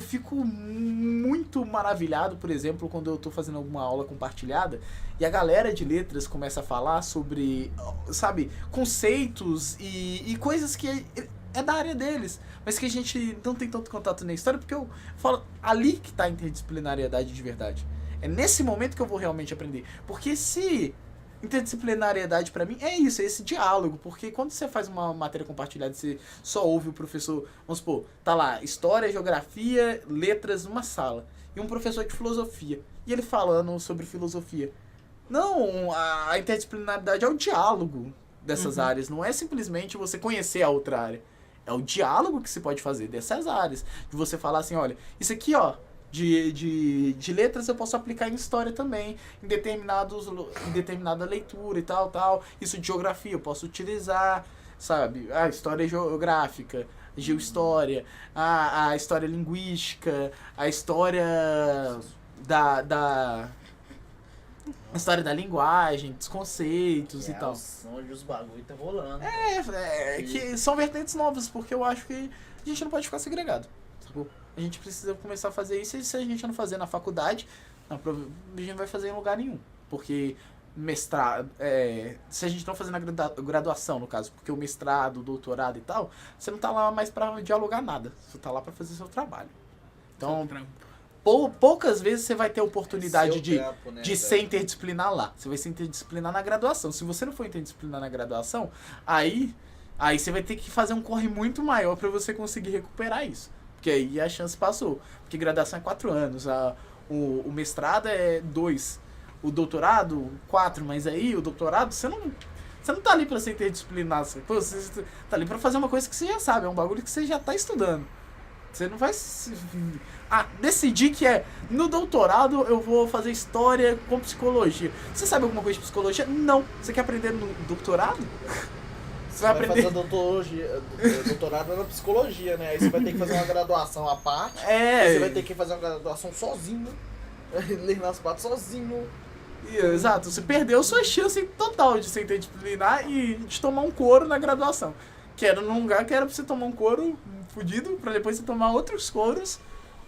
fico muito maravilhado, por exemplo, quando eu tô fazendo alguma aula compartilhada e a galera de letras começa a falar sobre, sabe, conceitos e coisas que é da área deles, mas que a gente não tem tanto contato na história, porque eu falo, ali que tá a interdisciplinariedade de verdade. É nesse momento que eu vou realmente aprender. Porque se interdisciplinariedade pra mim é isso, é esse diálogo, porque quando você faz uma matéria compartilhada, você só ouve o professor, vamos supor, tá lá, história, geografia, letras numa sala, e um professor de filosofia, e ele falando sobre filosofia. Não, a interdisciplinaridade é o diálogo dessas áreas, não é simplesmente você conhecer a outra área, é o diálogo que se pode fazer dessas áreas, de você falar assim, olha, isso aqui, ó, de letras eu posso aplicar em história também, em determinada leitura e tal. Isso de geografia eu posso utilizar, sabe? A história geográfica, geohistória, a história linguística, a história a história da linguagem, dos conceitos e tal. Onde os bagulho tá rolando. Que são vertentes novas, porque eu acho que a gente não pode ficar segregado, sacou? A gente precisa começar a fazer isso, e se a gente não fazer na faculdade, a gente não vai fazer em lugar nenhum. Porque mestrado, se a gente não fazer na graduação, no caso, porque o mestrado, o doutorado e tal, você não tá lá mais pra dialogar nada, você tá lá pra fazer seu trabalho. Então, poucas vezes você vai ter a oportunidade de ser interdisciplinar lá. Você vai ser interdisciplinar na graduação. Se você não for interdisciplinar na graduação, aí você vai ter que fazer um corre muito maior pra você conseguir recuperar isso. Porque aí a chance passou. Porque graduação é 4 anos, o mestrado é 2, o doutorado 4, mas aí o doutorado você não tá ali pra ser interdisciplinar, você tá ali pra fazer uma coisa que você já sabe, é um bagulho que você já tá estudando. Você não vai decidir que no doutorado eu vou fazer história com psicologia. Você sabe alguma coisa de psicologia? Não. Você quer aprender no doutorado? Você vai fazer doutorado na psicologia, né? Aí você vai ter que fazer uma graduação à parte. Você vai ter que fazer uma graduação sozinho. Ler nas partes sozinho. Exato. Você perdeu sua chance total de ser interdisciplinar e de tomar um couro na graduação. Que era num lugar que era pra você tomar um couro fudido, pra depois você tomar outros couros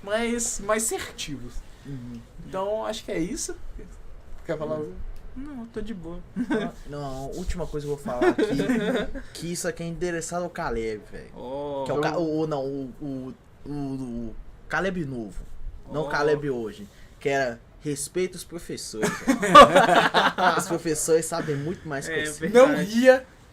mais assertivos. Então, acho que é isso. Quer falar? Não, tô de boa. Não, última coisa que eu vou falar aqui, que isso aqui é endereçado ao Caleb, velho. Que é o Caleb novo, não o Caleb hoje, que era respeita os professores. Os professores sabem muito mais que você.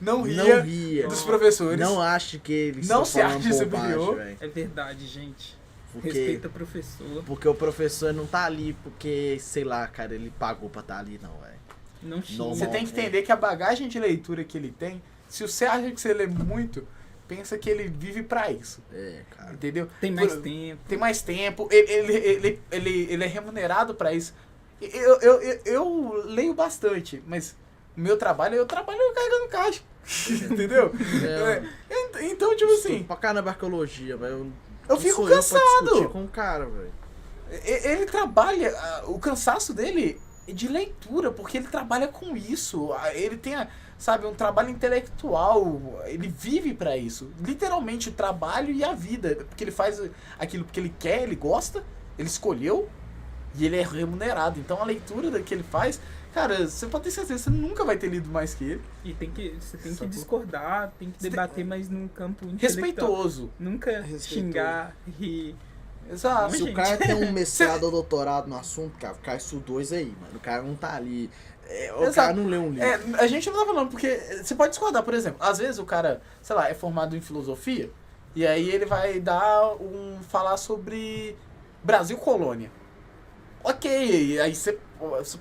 Não ria dos professores. Não ache que eles não estão falando se ache bobagem, superior. velho. É verdade, gente. Respeita o professor. Porque o professor não tá ali porque, sei lá, cara, ele pagou pra estar ali, não, velho. Não xinga. Normal. Você tem que entender que a bagagem de leitura que ele tem, se você acha que você lê muito, pensa que ele vive pra isso. É, cara. Entendeu? Tem mais tempo. Tem mais tempo, ele é remunerado pra isso. Eu leio bastante, mas o meu trabalho, eu trabalho carregando caixa. Entendeu? Então, tipo Estou assim, pra caramba arqueologia, velho. eu Quem fico sou eu pra discutir cansado. com o cara, velho. Ele trabalha, o cansaço dele é de leitura, porque ele trabalha com isso. Ele tem, sabe, um trabalho intelectual. Ele vive pra isso. Literalmente o trabalho e a vida. Porque ele faz aquilo porque ele quer, ele gosta, ele escolheu e ele é remunerado. Então a leitura que ele faz, cara, você pode ter certeza, você nunca vai ter lido mais que ele. E você tem que Sacou? discordar, tem que Você debater, mas num campo intelectual. Respeitoso. Nunca Respeitoso. xingar, rir. Exato. Se o gente. cara tem um mestrado ou doutorado no assunto, cara, o cara estudou isso aí, mano. O cara não tá ali. O Exato. cara não lê um livro. A gente não tá falando, porque você pode discordar, por exemplo, às vezes o cara, sei lá, é formado em filosofia, e aí ele vai falar sobre Brasil Colônia. Ok, aí você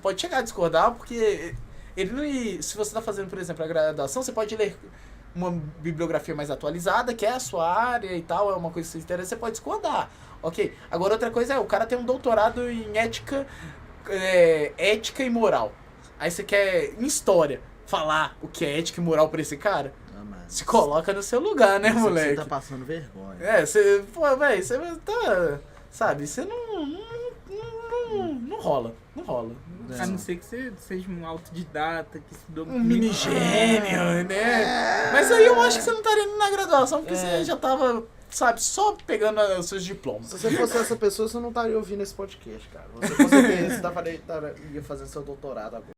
pode chegar a discordar, porque ele não. Se você tá fazendo, por exemplo, a graduação, você pode ler uma bibliografia mais atualizada, que é a sua área e tal, é uma coisa que você interessa, você pode discordar. Ok. Agora outra coisa o cara tem um doutorado em ética e moral. Aí você quer, em história, falar o que é ética e moral pra esse cara? Ah, mano. Se coloca no seu lugar, né, Você moleque? tá passando vergonha. Você, pô, velho, você tá, sabe, você não rola, não rola. A não ser que você seja um autodidata, que estudou Um mini gênio, né? Mas aí eu acho que você não estaria na graduação, porque você já tava, sabe, só pegando os seus diplomas. Se você fosse essa pessoa, você não estaria ouvindo esse podcast, cara. Você com certeza ia fazer seu doutorado agora.